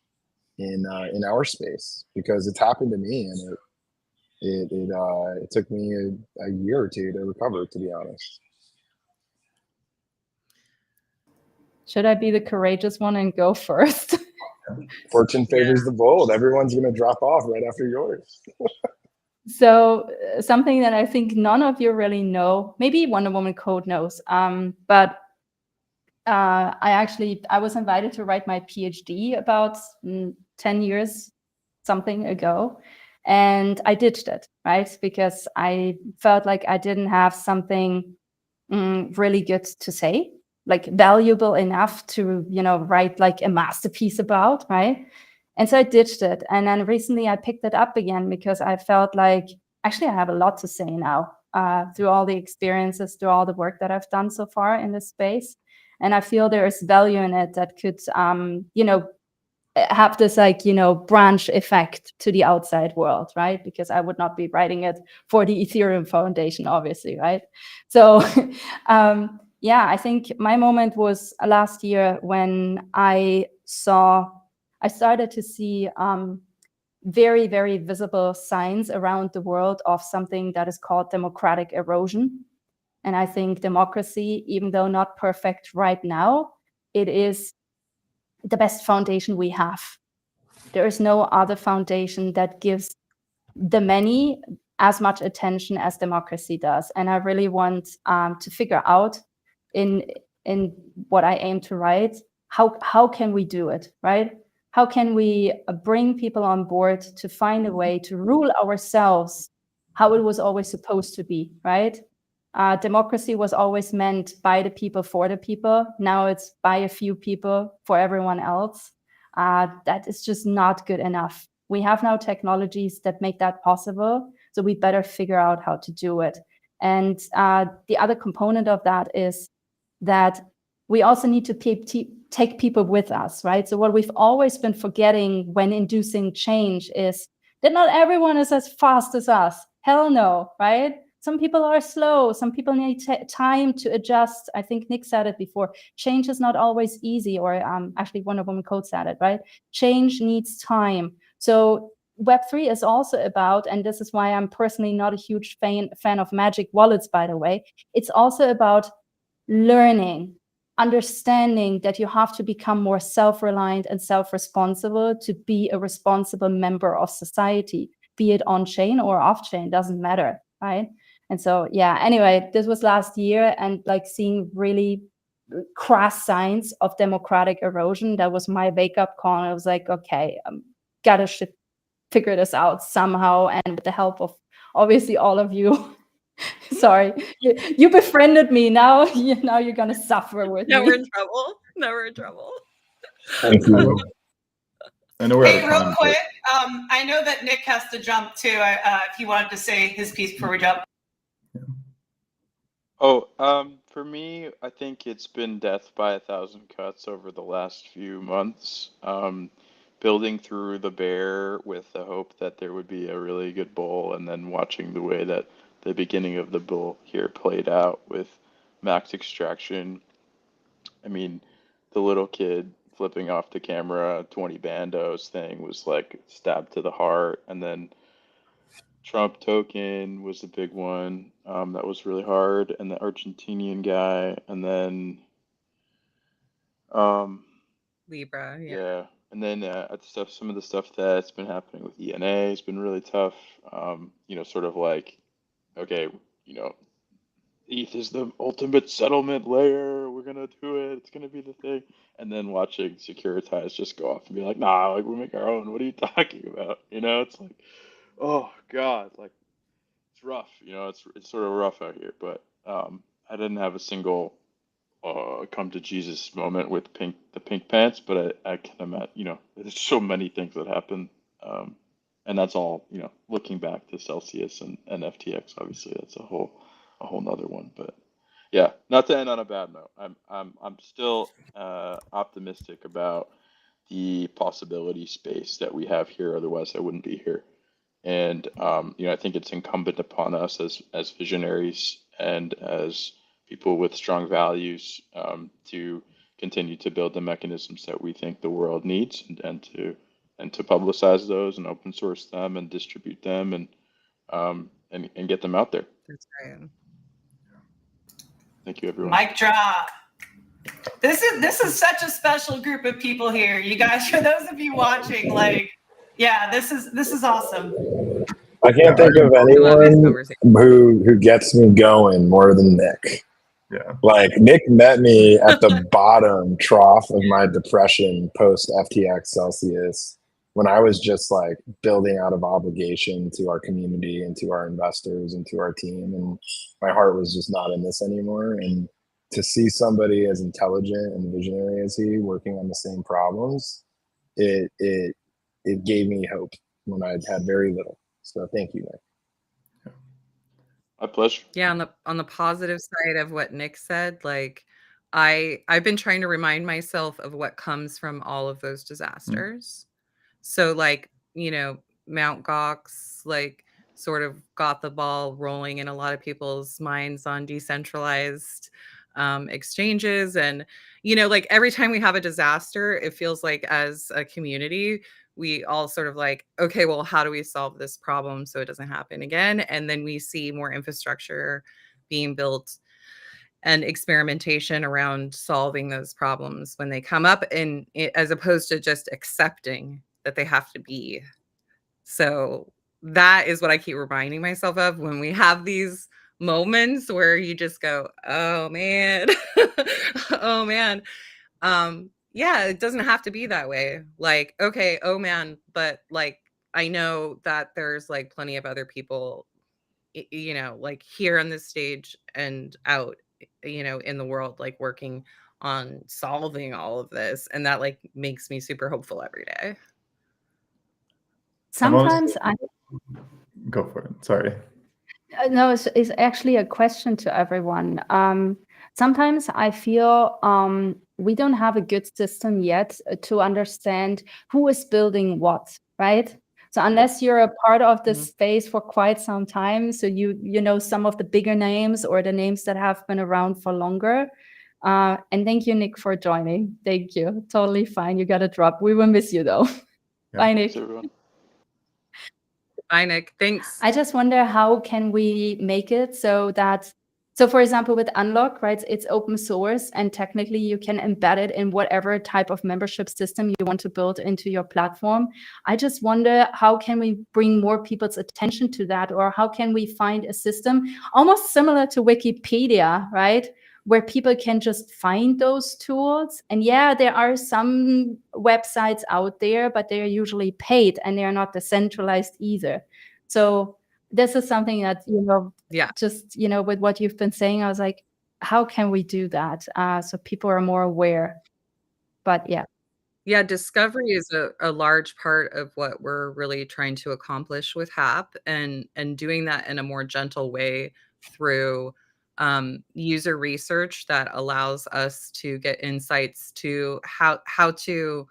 in our space, because it's happened to me, and it took me a year or two to recover, to be honest. Should I be the courageous one and go first? Fortune favors the bold. Everyone's going to drop off right after yours. So something that I think none of you really know, maybe Wonder Woman Code knows, but I was invited to write my PhD about 10 years something ago, and I ditched it, right? Because I felt like I didn't have something really good to say, like valuable enough to, write like a masterpiece about, right? And so I ditched it. And then recently I picked it up again because I felt like, actually, I have a lot to say now through all the experiences, through all the work that I've done so far in this space. And I feel there is value in it that could, have this branch effect to the outside world, right? Because I would not be writing it for the Ethereum Foundation, obviously, right? So yeah, I think my moment was last year when I started to see very, very visible signs around the world of something that is called democratic erosion. And I think democracy, even though not perfect right now, it is the best foundation we have. There is no other foundation that gives the many as much attention as democracy does. And I really want to figure out in what I aim to write, how can we do it, right? How can we bring people on board to find a way to rule ourselves how it was always supposed to be, right? Democracy was always meant by the people for the people. Now it's by a few people for everyone else. That is just not good enough. We have now technologies that make that possible, so we better figure out how to do it. And the other component of that is that we also need to take people with us, right? So what we've always been forgetting when inducing change is that not everyone is as fast as us. Hell no, right? Some people are slow. Some people need time to adjust. I think Nick said it before. Change is not always easy, or actually Wonder Woman Code said it, right? Change needs time. So Web3 is also about, and this is why I'm personally not a huge fan of magic wallets, by the way. It's also about learning, understanding that you have to become more self-reliant and self-responsible to be a responsible member of society, be it on-chain or off-chain, doesn't matter, right? And so, yeah, anyway, this was last year, and like seeing really crass signs of democratic erosion, that was my wake-up call. And I was like, okay, gotta figure this out somehow. And with the help of obviously all of you, sorry, you befriended me. Now you're gonna suffer with Now me. we're in trouble. Now we're in trouble. Thank you. I know we're out Hey, of real time. quick, I know that Nick has to jump too. If he wanted to say his piece before we jump. For me, I think it's been death by a thousand cuts over the last few months. Building through the bear with the hope that there would be a really good bull, and then watching the way that the beginning of the bull here played out with max extraction. I mean, the little kid flipping off the camera, 20 bandos thing was like stabbed to the heart, and then Trump token was the big one. That was really hard, and the Argentinian guy, and then Libra, yeah. yeah, and then some of the stuff that's been happening with ENA has been really tough. Sort of like, okay, ETH is the ultimate settlement layer. We're gonna do it. It's gonna be the thing. And then watching Securitize just go off and be like, nah, like we make our own. What are you talking about? It's like, oh God, like it's rough. It's sort of rough out here. But I didn't have a single come to Jesus moment with the pink pants, but I can imagine. There's so many things that happen. And that's all. Looking back to Celsius and FTX, obviously that's a whole nother one. But yeah, not to end on a bad note. I'm still optimistic about the possibility space that we have here. Otherwise, I wouldn't be here. And I think it's incumbent upon us as visionaries and as people with strong values to continue to build the mechanisms that we think the world needs, and to to publicize those and open source them and distribute them and get them out there. That's right. Thank you, everyone. Mic drop. This is such a special group of people here. You guys, for those of you watching, like, yeah, this is awesome. I can't think of anyone who gets me going more than Nick. Yeah. Like, Nick met me at the bottom trough of my depression post FTX Celsius, when I was just like building out of obligation to our community and to our investors and to our team, and my heart was just not in this anymore. And to see somebody as intelligent and visionary as he working on the same problems, it gave me hope when I had very little. So thank you, Nick. My pleasure. Yeah, on the positive side of what Nick said, like I've been trying to remind myself of what comes from all of those disasters. So like, Mount Gox, like, sort of got the ball rolling in a lot of people's minds on decentralized exchanges. And, like every time we have a disaster, it feels like as a community, we all sort of like, okay, well, how do we solve this problem so it doesn't happen again? And then we see more infrastructure being built and experimentation around solving those problems when they come up, and as opposed to just accepting that they have to be. So that is what I keep reminding myself of when we have these moments where you just go, oh man, oh man. Yeah, it doesn't have to be that way. Like, okay, oh man, but like, I know that there's like plenty of other people, like here on this stage and out, in the world, like working on solving all of this. And that like makes me super hopeful every day. Sometimes Go for it. Sorry. No, it's actually a question to everyone. Sometimes I feel we don't have a good system yet to understand who is building what, right? So unless you're a part of this space for quite some time, so you know some of the bigger names or the names that have been around for longer. And thank you, Nick, for joining. Thank you. Totally fine. You got to drop. We will miss you though. Yeah. Bye, Nick. Thanks, everyone. Bye, Nick. Thanks. I just wonder how can we make it so that, so for example, with Unlock, right, it's open source and technically you can embed it in whatever type of membership system you want to build into your platform. I just wonder how can we bring more people's attention to that, or how can we find a system almost similar to Wikipedia, right? Where people can just find those tools. And yeah, there are some websites out there, but they're usually paid and they're not decentralized either. So this is something that, just, with what you've been saying, I was like, how can we do that? So people are more aware. But yeah. Yeah, discovery is a large part of what we're really trying to accomplish with HAP, and doing that in a more gentle way through user research that allows us to get insights to how to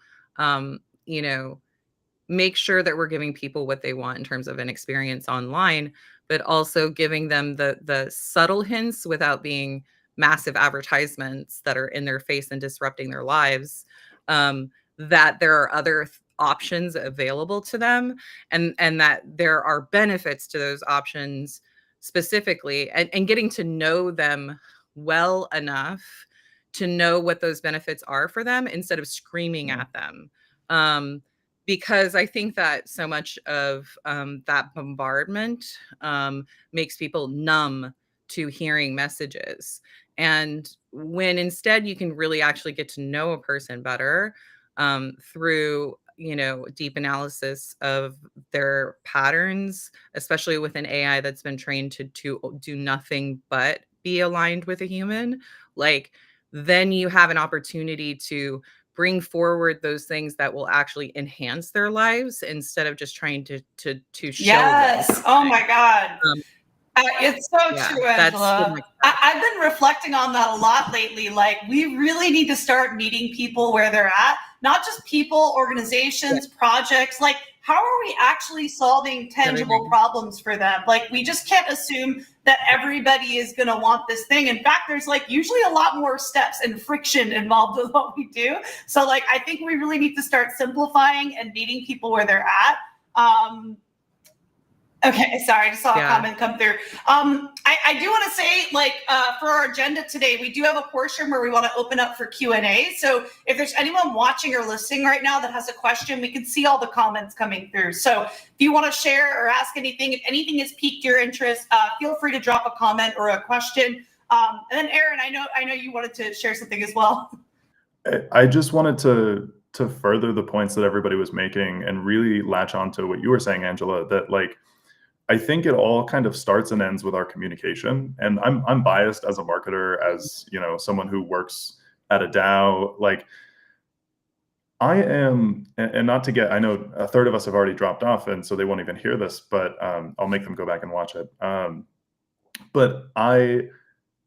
make sure that we're giving people what they want in terms of an experience online, but also giving them the subtle hints without being massive advertisements that are in their face and disrupting their lives, that there are other options available to them, and that there are benefits to those options specifically, and getting to know them well enough to know what those benefits are for them instead of screaming at them. Because I think that so much of that bombardment makes people numb to hearing messages. And when instead you can really actually get to know a person better through deep analysis of their patterns, especially with an AI that's been trained to do nothing but be aligned with a human, like, then you have an opportunity to bring forward those things that will actually enhance their lives instead of just trying to show yes them. Oh my God. It's so true, Angela. I've been reflecting on that a lot lately. Like, we really need to start meeting people where they're at, not just people, organizations, projects, like how are we actually solving tangible problems for them? Like we just can't assume that everybody is going to want this thing. In fact, there's like usually a lot more steps and friction involved with what we do. So like, I think we really need to start simplifying and meeting people where they're at. Okay, sorry, I just saw a comment come through. I do want to say, like, for our agenda today, we do have a portion where we want to open up for Q&A. So if there's anyone watching or listening right now that has a question, we can see all the comments coming through. So if you want to share or ask anything, if anything has piqued your interest, feel free to drop a comment or a question. And then Aaron, I know you wanted to share something as well. I just wanted to further the points that everybody was making and really latch on to what you were saying, Angela, that like, I think it all kind of starts and ends with our communication. And I'm biased as a marketer, as you know, someone who works at a DAO. Like I am, and not to get, I know a third of us have already dropped off, and so they won't even hear this, but I'll make them go back and watch it. But I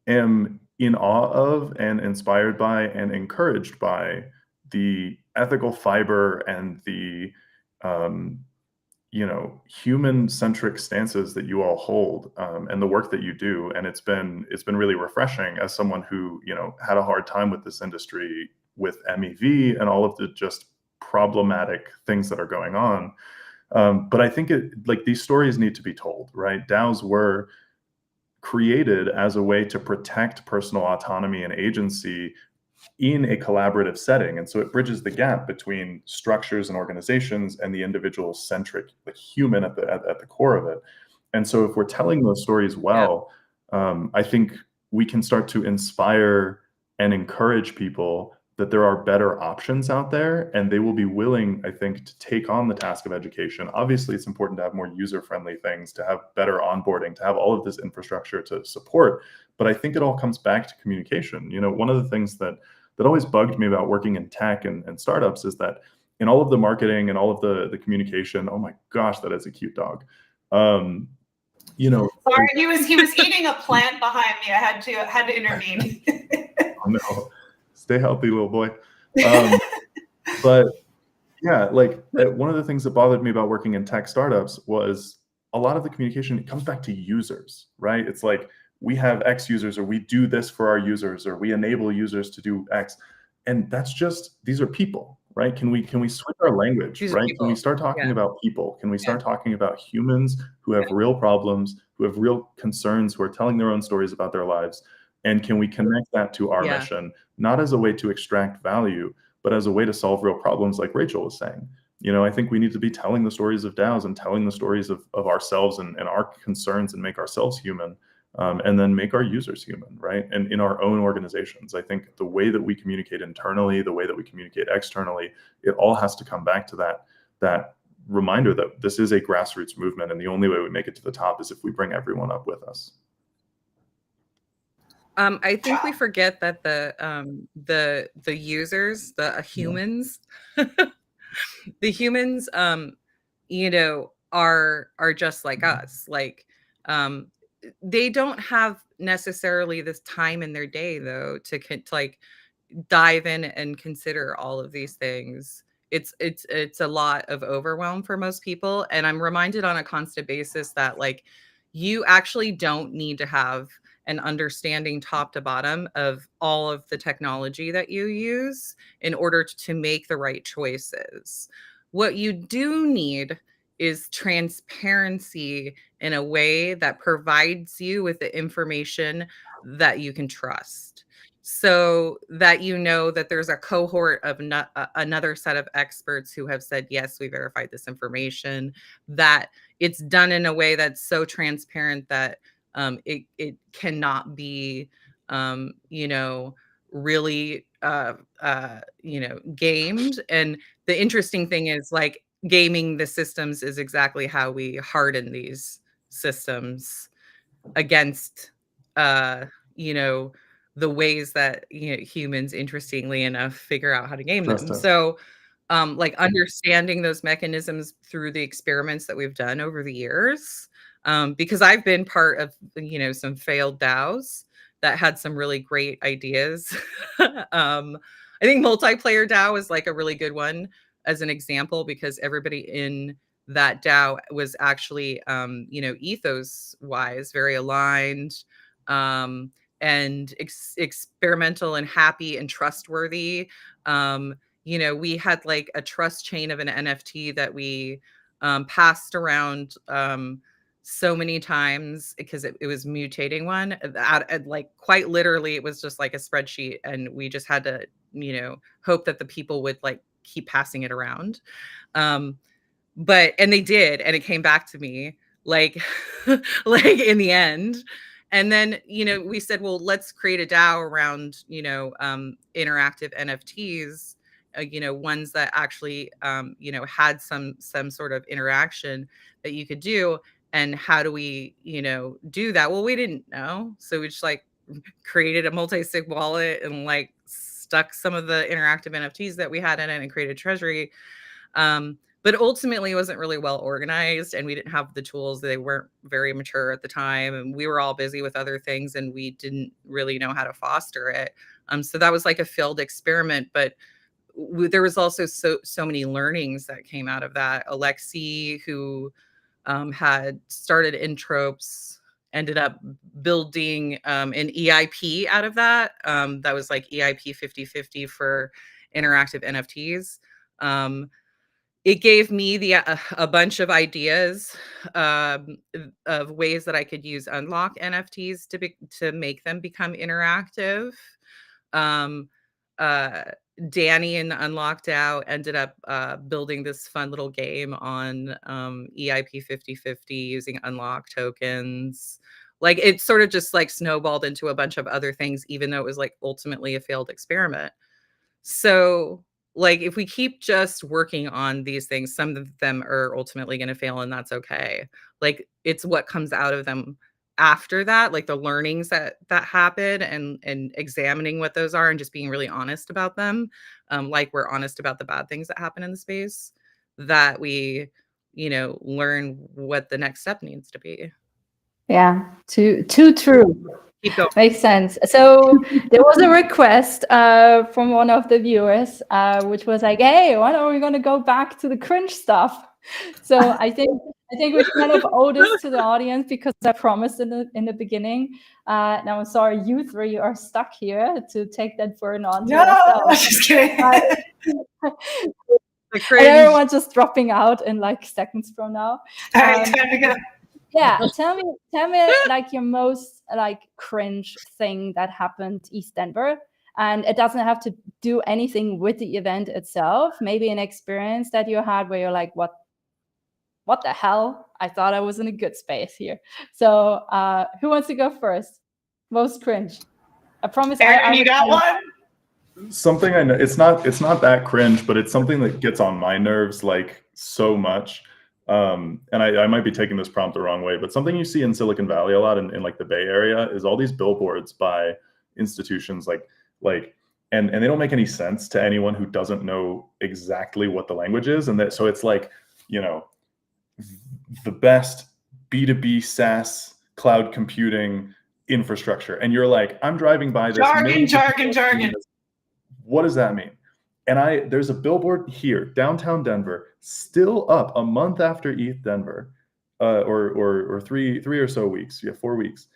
am in awe of and inspired by and encouraged by the ethical fiber and the human-centric stances that you all hold, and the work that you do. And it's been really refreshing as someone who, had a hard time with this industry with MEV and all of the just problematic things that are going on. But I think these stories need to be told, right? DAOs were created as a way to protect personal autonomy and agency in a collaborative setting. And so it bridges the gap between structures and organizations and the individual centric, the human at the core of it. And so if we're telling those stories well, I think we can start to inspire and encourage people that there are better options out there, and they will be willing, I think, to take on the task of education. Obviously, it's important to have more user-friendly things, to have better onboarding, to have all of this infrastructure to support. But I think it all comes back to communication. One of the things that always bugged me about working in tech and startups is that in all of the marketing and all of the communication, oh my gosh, that is a cute dog. Sorry, he was eating a plant behind me. I had to intervene. Oh no, stay healthy, little boy. But yeah, like one of the things that bothered me about working in tech startups was a lot of the communication, it comes back to users, right? It's like, we have X users, or we do this for our users, or we enable users to do X. And that's just, these are people, right? Can we switch our language, right? Can we start talking about people? Can we start talking about humans who have real problems, who have real concerns, who are telling their own stories about their lives? And can we connect that to our mission, not as a way to extract value, but as a way to solve real problems, like Rachel was saying? I think we need to be telling the stories of DAOs and telling the stories of ourselves and our concerns, and make ourselves human. And then make our users human, right? And in our own organizations, I think the way that we communicate internally, the way that we communicate externally, it all has to come back to that reminder that this is a grassroots movement, and the only way we make it to the top is if we bring everyone up with us. I think we forget that the users, the humans, the humans, are just like us. Like, they don't have necessarily this time in their day, though, to like dive in and consider all of these things. It's a lot of overwhelm for most people. And I'm reminded on a constant basis that like, you actually don't need to have an understanding top to bottom of all of the technology that you use in order to make the right choices. What you do need is transparency in a way that provides you with the information that you can trust, so that that there's a cohort of another set of experts who have said, yes, we verified this information, that it's done in a way that's so transparent that it cannot be, really, gamed. And the interesting thing is, like, gaming the systems is exactly how we harden these systems against, the ways that humans, interestingly enough, figure out how to game them. So, like understanding those mechanisms through the experiments that we've done over the years, because I've been part of some failed DAOs that had some really great ideas. I think multiplayer DAO is like a really good one as an example, because everybody in that DAO was actually, ethos wise, very aligned, and experimental and happy and trustworthy. We had like a trust chain of an NFT that we passed around so many times because it was mutating one. Like quite literally, it was just like a spreadsheet, and we just had to, hope that the people would like keep passing it around. And they did, and it came back to me like like in the end. And then, we said, well, let's create a DAO around, interactive NFTs, ones that actually, had some sort of interaction that you could do. And how do we, do that? Well, we didn't know. So we just like created a multi-sig wallet and like stuck some of the interactive NFTs that we had in it and created treasury. But ultimately it wasn't really well organized, and we didn't have the tools. They weren't very mature at the time, and we were all busy with other things, and we didn't really know how to foster it. So that was like a failed experiment, but there was also so many learnings that came out of that. Alexi, who had started Intropes, ended up building an EIP out of that. That was like EIP 50/50 for interactive NFTs. It gave me a bunch of ideas of ways that I could use unlock NFTs to make them become interactive. Danny and Unlocked DAO ended up building this fun little game on EIP 50/50 using unlock tokens. Like it sort of just like snowballed into a bunch of other things, even though it was like ultimately a failed experiment. So like if we keep just working on these things, some of them are ultimately going to fail, and that's okay. Like it's what comes out of them after that, like the learnings that happen, and examining what those are and just being really honest about them. Like we're honest about the bad things that happen in the space, that we, learn what the next step needs to be. Yeah, too true. Keep going. Makes sense. So there was a request from one of the viewers, which was like, "Hey, when are we going to go back to the cringe stuff?" So I think we kind of owe this to the audience, because I promised in the beginning. Now I'm sorry, you three are stuck here to take that burden on to yourself. Just kidding. The cringe. And everyone's just dropping out in like seconds from now. All right, time to go. Yeah, tell me like your most like cringe thing that happened East Denver, and it doesn't have to do anything with the event itself. Maybe an experience that you had where you're like, what the hell? I thought I was in a good space here. So who wants to go first? Most cringe. I promise. Aaron, you got one? Something I know, it's not that cringe, but it's something that gets on my nerves like so much. And I might be taking this prompt the wrong way, but something you see in Silicon Valley a lot in like the Bay Area is all these billboards by institutions and they don't make any sense to anyone who doesn't know exactly what the language is. And so it's like, the best B2B SaaS cloud computing infrastructure. And you're like, I'm driving by this. Jargon. What does that mean? And there's a billboard here, downtown Denver, still up a month after ETH Denver, or three or so weeks, 4 weeks,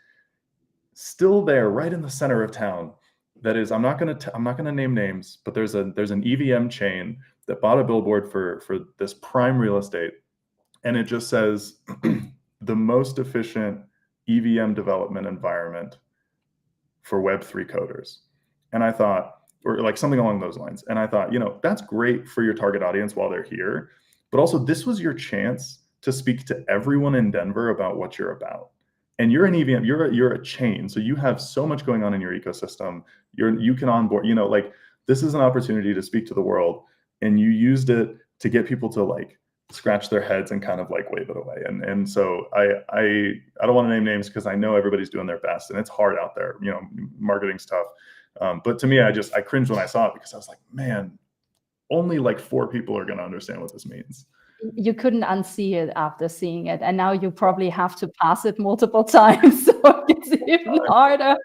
still there, right in the center of town. That is, I'm not gonna name names, but there's an EVM chain that bought a billboard for this prime real estate, and it just says the most efficient EVM development environment for Web3 coders. And I thought, or like something along those lines. And I thought, that's great for your target audience while they're here, but also this was your chance to speak to everyone in Denver about what you're about. And you're an EVM, you're a chain. So you have so much going on in your ecosystem. You can onboard, like this is an opportunity to speak to the world, and you used it to get people to like scratch their heads and kind of like wave it away. And so I don't want to name names because I know everybody's doing their best, and it's hard out there, marketing's tough. But to me, I cringed when I saw it, because I was like, man, only like 4 people are going to understand what this means. You couldn't unsee it after seeing it, and now you probably have to pass it multiple times, so it's even harder.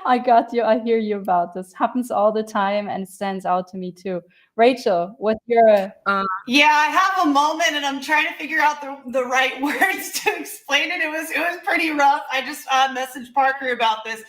I got you. I hear you about this. Happens all the time and it stands out to me too. Rachel, what's your Yeah, I have a moment and I'm trying to figure out the right words to explain it. It was pretty rough. I just messaged Parker about this.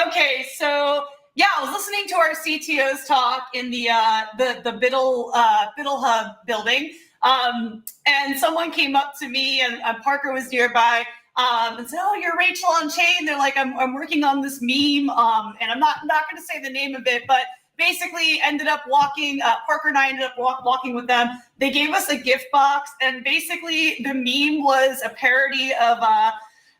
Okay, so yeah, I was listening to our CTO's talk in the Biddle Hub building, and someone came up to me and Parker was nearby. And said, "Oh, you're Rachel on Chain." They're like, "I'm working on this meme," and I'm not going to say the name of it, but basically ended up walking. Parker and I ended up walking with them. They gave us a gift box, and basically the meme was a parody of.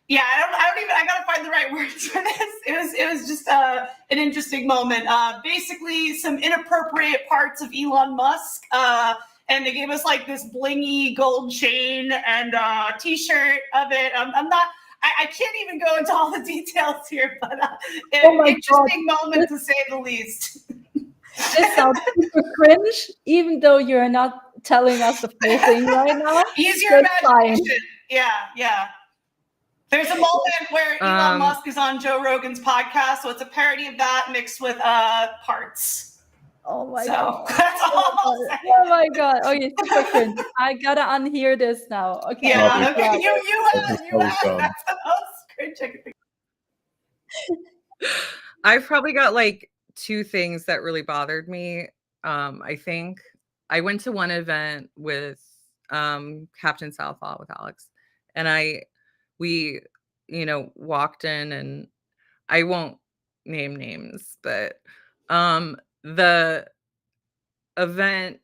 Yeah, I gotta find the right words for this. It was just an interesting moment. Basically, some inappropriate parts of Elon Musk. And they gave us like this blingy gold chain and T-shirt of it. I can't even go into all the details here, but an interesting moment to say the least. This sounds super cringe, even though you're not telling us the full thing right now. Use your imagination. Yeah. There's a moment where Elon Musk is on Joe Rogan's podcast, so it's a parody of that mixed with parts. Oh my god! That's all. Oh my god! Okay, super cringe. I gotta unhear this now. Okay. Yeah. Okay. You have. That's the most cringe I can think. I've probably got like two things that really bothered me. I think I went to one event with Captain Southpaw with Alex, and we walked in, and I won't name names, but the event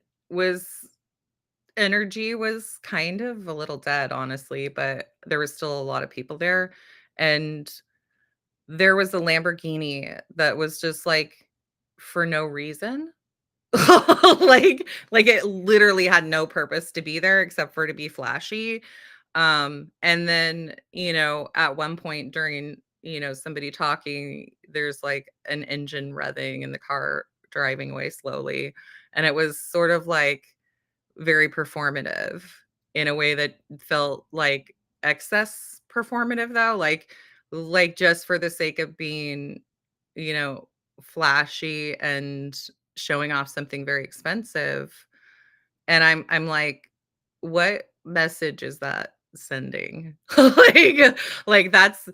energy was kind of a little dead, honestly, but there was still a lot of people there, and there was a Lamborghini that was just like for no reason. like it literally had no purpose to be there except for to be flashy. And then at one point during somebody talking, there's like an engine revving and the car driving away slowly, and it was sort of like very performative in a way that felt like excess performative, though, like just for the sake of being flashy and showing off something very expensive. And I'm like, what message is that sending? like that's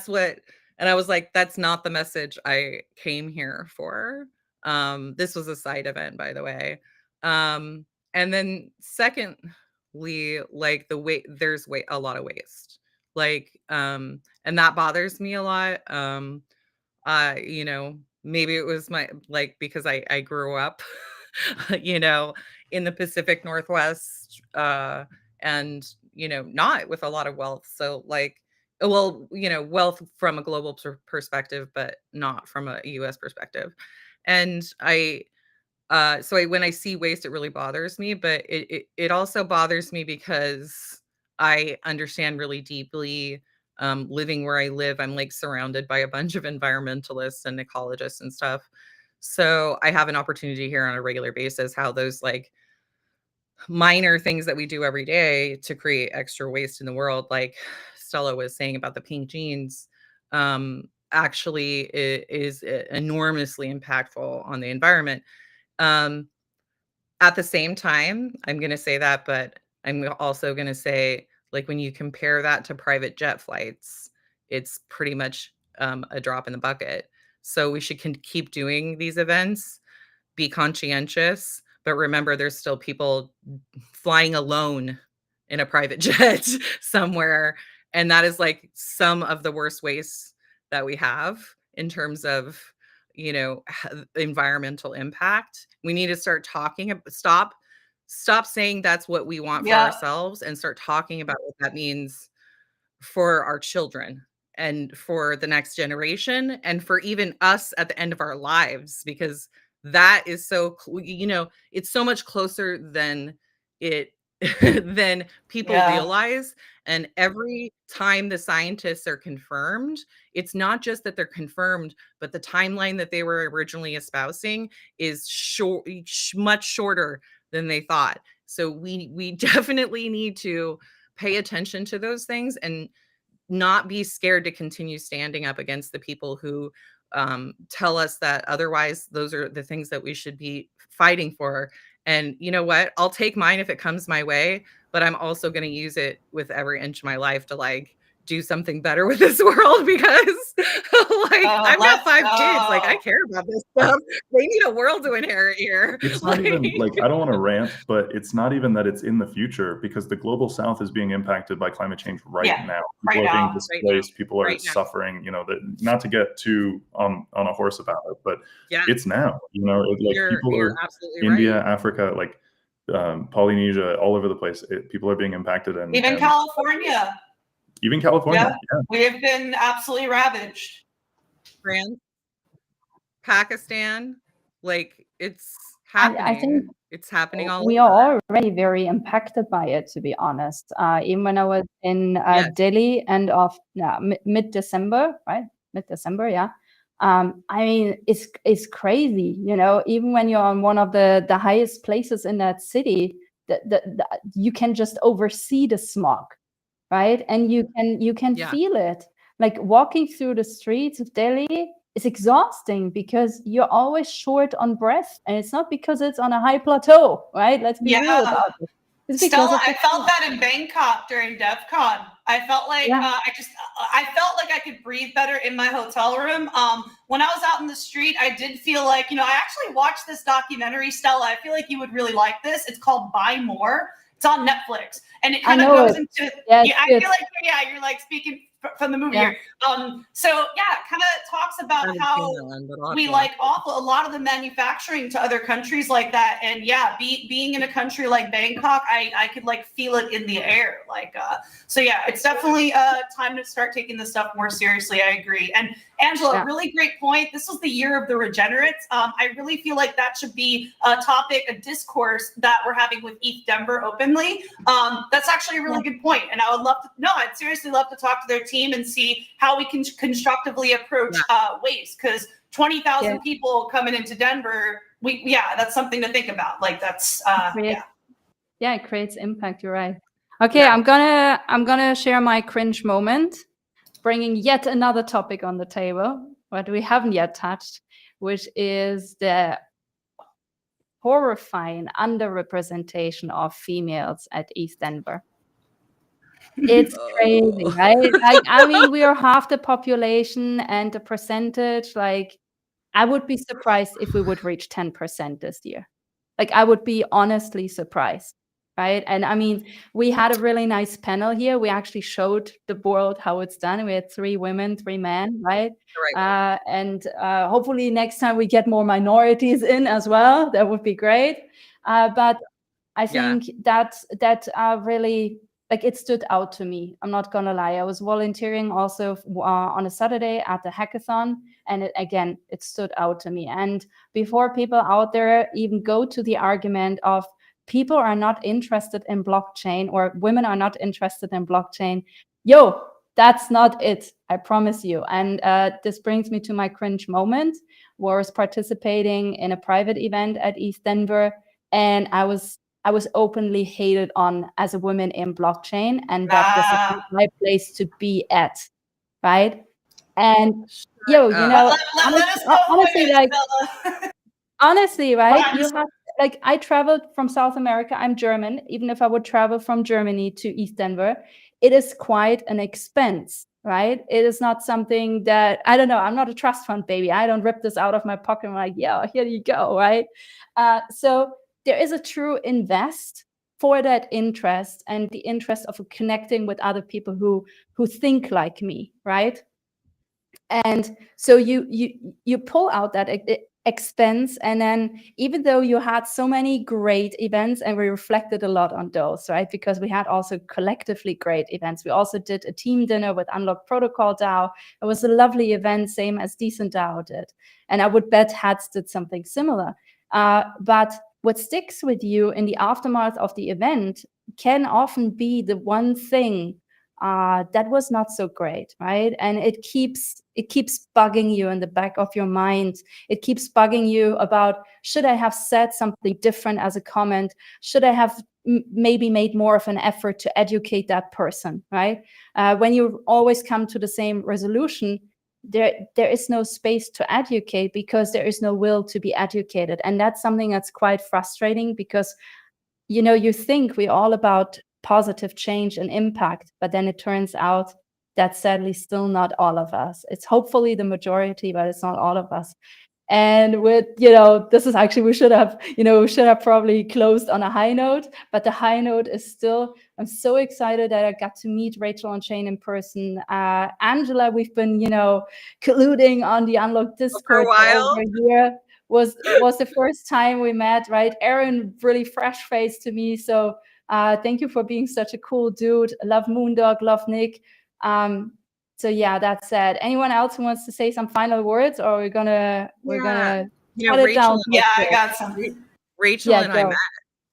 what. And I was like, that's not the message I came here for. This was a side event, by the way. And then secondly, like there's a lot of waste. And that bothers me a lot. Maybe it was because I grew up, in the Pacific Northwest, and, not with a lot of wealth. So wealth from a global perspective, but not from a US perspective. And when I see waste, it really bothers me, but it also bothers me because I understand really deeply, living where I live. I'm like surrounded by a bunch of environmentalists and ecologists and stuff. So I have an opportunity here on a regular basis, how those like minor things that we do every day to create extra waste in the world, like Stella was saying about the pink jeans, actually is enormously impactful on the environment. At the same time, I'm going to say that, but I'm also going to say, like, when you compare that to private jet flights, it's pretty much a drop in the bucket. So we should keep doing these events, be conscientious, but remember there's still people flying alone in a private jet somewhere. And that is like some of the worst waste that we have in terms of environmental impact. We need to start talking stop saying that's what we want for ourselves, and start talking about what that means for our children and for the next generation, and for even us at the end of our lives, because that is so it's so much closer than it than people realize. And every time the scientists are confirmed, it's not just that they're confirmed, but the timeline that they were originally espousing is much shorter than they thought. So we definitely need to pay attention to those things and not be scared to continue standing up against the people who tell us that otherwise those are the things that we should be fighting for. And you know what? I'll take mine if it comes my way, but I'm also going to use it with every inch of my life to like do something better with this world, because like I've got 5 kids. Like I care about this stuff. They need a world to inherit here. It's not even like, I don't want to rant, but it's not even that it's in the future, because the global south is being impacted by climate change right now. People are being displaced, people are suffering, you know, not to get too on a horse about it, but it's now, you know, people are India, Africa, like Polynesia, all over the place. People are being impacted, and even California. Even California. Yeah. We have been absolutely ravaged. France, Pakistan, like it's happening. I think it's happening all we over. are already very impacted by it, to be honest. Even when I was in Delhi end of mid-December, right? Mid-December, yeah. I mean, it's crazy, you know, even when you're on one of the highest places in that city, you can just oversee the smog, right? And you can feel it. Like walking through the streets of Delhi is exhausting because you're always short on breath, and it's not because it's on a high plateau, right? Let's be real about it. Stella, I felt that in Bangkok during DevCon. I felt like I felt like I could breathe better in my hotel room. When I was out in the street, I did feel like, you know, I actually watched this documentary, Stella. I feel like you would really like this. It's called Buy More. It's on Netflix, and it kind of goes into. I feel like you're like speaking from the movie here. So it kind of talks about how we like offer a lot of the manufacturing to other countries like that, and being in a country like Bangkok, I could like feel it in the air, like so it's definitely time to start taking this stuff more seriously. I agree. And Angela, really great point. This was the year of the regenerates. I really feel like that should be a topic, a discourse that we're having with ETH Denver openly. That's actually a really good point, and I would love to. No, I'd seriously love to talk to their team and see how we can constructively approach waste, because 20,000 people coming into Denver, that's something to think about. Like that's it creates impact. You're right. Okay, I'm gonna share my cringe moment, bringing yet another topic on the table, what we haven't yet touched, which is the horrifying underrepresentation of females at ETH Denver. It's crazy, right? Like, I mean, we are half the population, and the percentage, like, I would be surprised if we would reach 10% this year. Like, I would be honestly surprised, right? And I mean, we had a really nice panel here. We actually showed the world how it's done. We had 3 women, 3 men, right? And hopefully next time we get more minorities in as well. That would be great. But I think that really, like, it stood out to me. I'm not gonna lie. I was volunteering also on a Saturday at the hackathon, and it stood out to me. And before people out there even go to the argument of people are not interested in blockchain or women are not interested in blockchain, that's not it. I promise you. And this brings me to my cringe moment, where I was participating in a private event at ETH Denver, and I was openly hated on as a woman in blockchain, and that this is not my place to be at, right? And honestly, right? You have, like, I traveled from South America. I'm German. Even if I would travel from Germany to ETH Denver, it is quite an expense, right? It is not something that, I don't know, I'm not a trust fund baby. I don't rip this out of my pocket and I'm like, here you go, right? So there is a true invest for that interest, and the interest of connecting with other people who think like me, right? And so you pull out that expense, and then even though you had so many great events, and we reflected a lot on those, right? Because we had also collectively great events. We also did a team dinner with Unlock Protocol DAO. It was a lovely event, same as Decent DAO did. And I would bet Hats did something similar. But what sticks with you in the aftermath of the event can often be the one thing that was not so great, right? And it keeps bugging you in the back of your mind. It keeps bugging you about, should I have said something different as a comment? Should I have maybe made more of an effort to educate that person, right? When you always come to the same resolution, there is no space to educate because there is no will to be educated. And that's something that's quite frustrating because, you know, you think we're all about positive change and impact, but then it turns out that's sadly still not all of us. It's hopefully the majority, but it's not all of us. And with, you know, this is actually, we should have probably closed on a high note, but the high note is still, I'm so excited that I got to meet Rachel on Chain in person. Angela, we've been, you know, colluding on the Unlocked Discord for a while. over a year. Was the first time we met, right? Aaron, really fresh face to me. So thank you for being such a cool dude. Love Moondog, love Nick. So yeah, that said, anyone else who wants to say some final words, or we're gonna you know, cut it down? Yeah, I got some. Rachel Yeah, and I go. met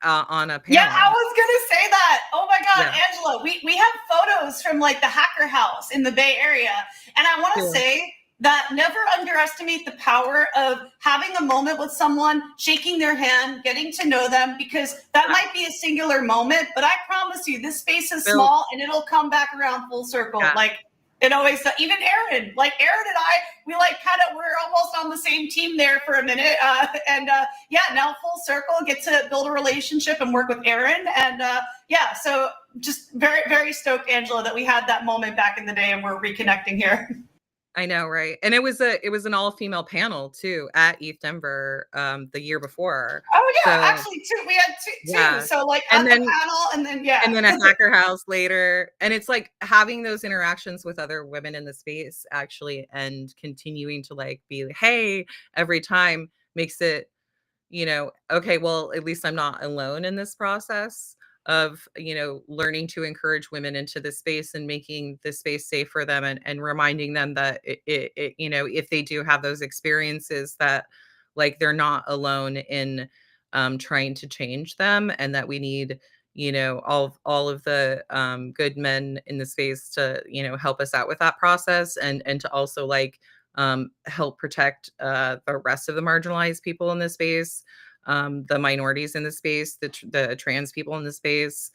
on a panel. Yeah, I was gonna say that. Oh my God, Yeah. Angela, we have photos from like the Hacker House in the Bay Area, and I want to Cool. say that never underestimate the power of having a moment with someone, shaking their hand, getting to know them, because that might be a singular moment, but I promise you, this space is small and it'll come back around full circle. Yeah. Like it always, even Aaron, like Aaron and I, we like we're almost on the same team there for a minute. Yeah, now full circle, get to build a relationship and work with Aaron. And yeah, so just very, very stoked, Angela, that we had that moment back in the day and we're reconnecting here. I know, right? And it was an all-female panel too at ETH Denver the year before. Oh yeah, So, actually we had two. Yeah. So like And at then- the panel and then and then a Hacker House later. And it's like having those interactions with other women in the space actually, and continuing to like be like, hey, every time makes it, you know, okay, well, at least I'm not alone in this process of, you know, learning to encourage women into the space and making the space safe for them, and reminding them that it, you know, if they do have those experiences, that like they're not alone in trying to change them, and that we need, you know, all of the good men in the space to, you know, help us out with that process, and to also like help protect the rest of the marginalized people in this space, the minorities in the space, the trans people in the space,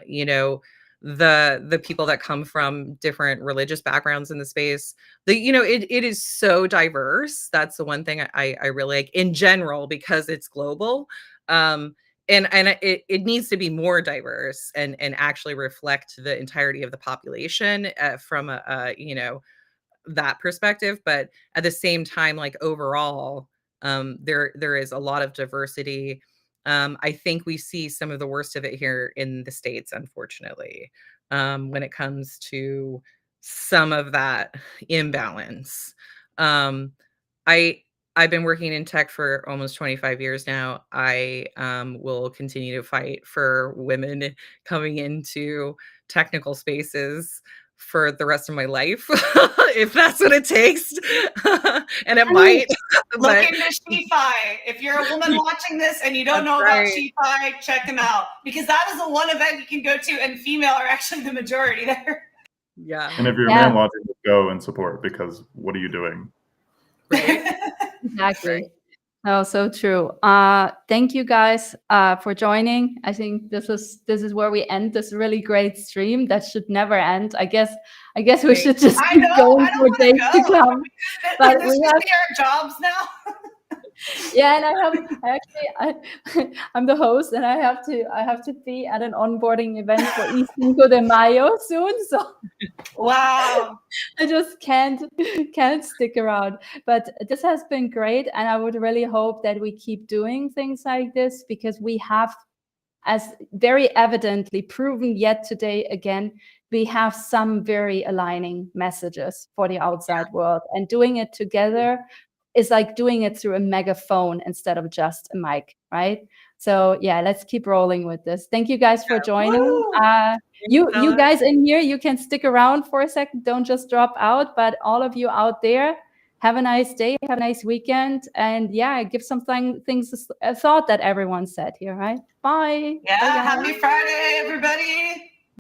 you know, the people that come from different religious backgrounds in the space. You know, it is so diverse. That's the one thing I really like in general, because it's global. And it needs to be more diverse and actually reflect the entirety of the population from a you know, that perspective. But at the same time, like overall, there is a lot of diversity. I think we see some of the worst of it here in the States, unfortunately, when it comes to some of that imbalance. I've been working in tech for almost 25 years now. I will continue to fight for women coming into technical spaces for the rest of my life, if that's what it takes. And it might. Look into SheFi. If you're a woman watching this and you don't know about SheFi, check them out, because that is the one event you can go to, and female are actually the majority there. Yeah. And if you're a man watching, go and support, because what are you doing? Right. Exactly. Right. Oh, so true. Thank you guys for joining. I think this is where we end this really great stream that should never end. I guess we should just keep going for days to come. But we have our jobs now. Yeah, and I'm the host, and I have to be at an onboarding event for Cinco de Mayo soon. So wow, I just can't stick around. But this has been great, and I would really hope that we keep doing things like this, because we have, as very evidently proven yet today again, we have some very aligning messages for the outside world, and doing it together is like doing it through a megaphone instead of just a mic, right? So yeah, let's keep rolling with this. Thank you guys for joining. You guys in here, you can stick around for a second. Don't just drop out. But all of you out there, have a nice day, have a nice weekend, and yeah, give some things a thought that everyone said here, right? Bye. Yeah, Bye, happy Friday, everybody.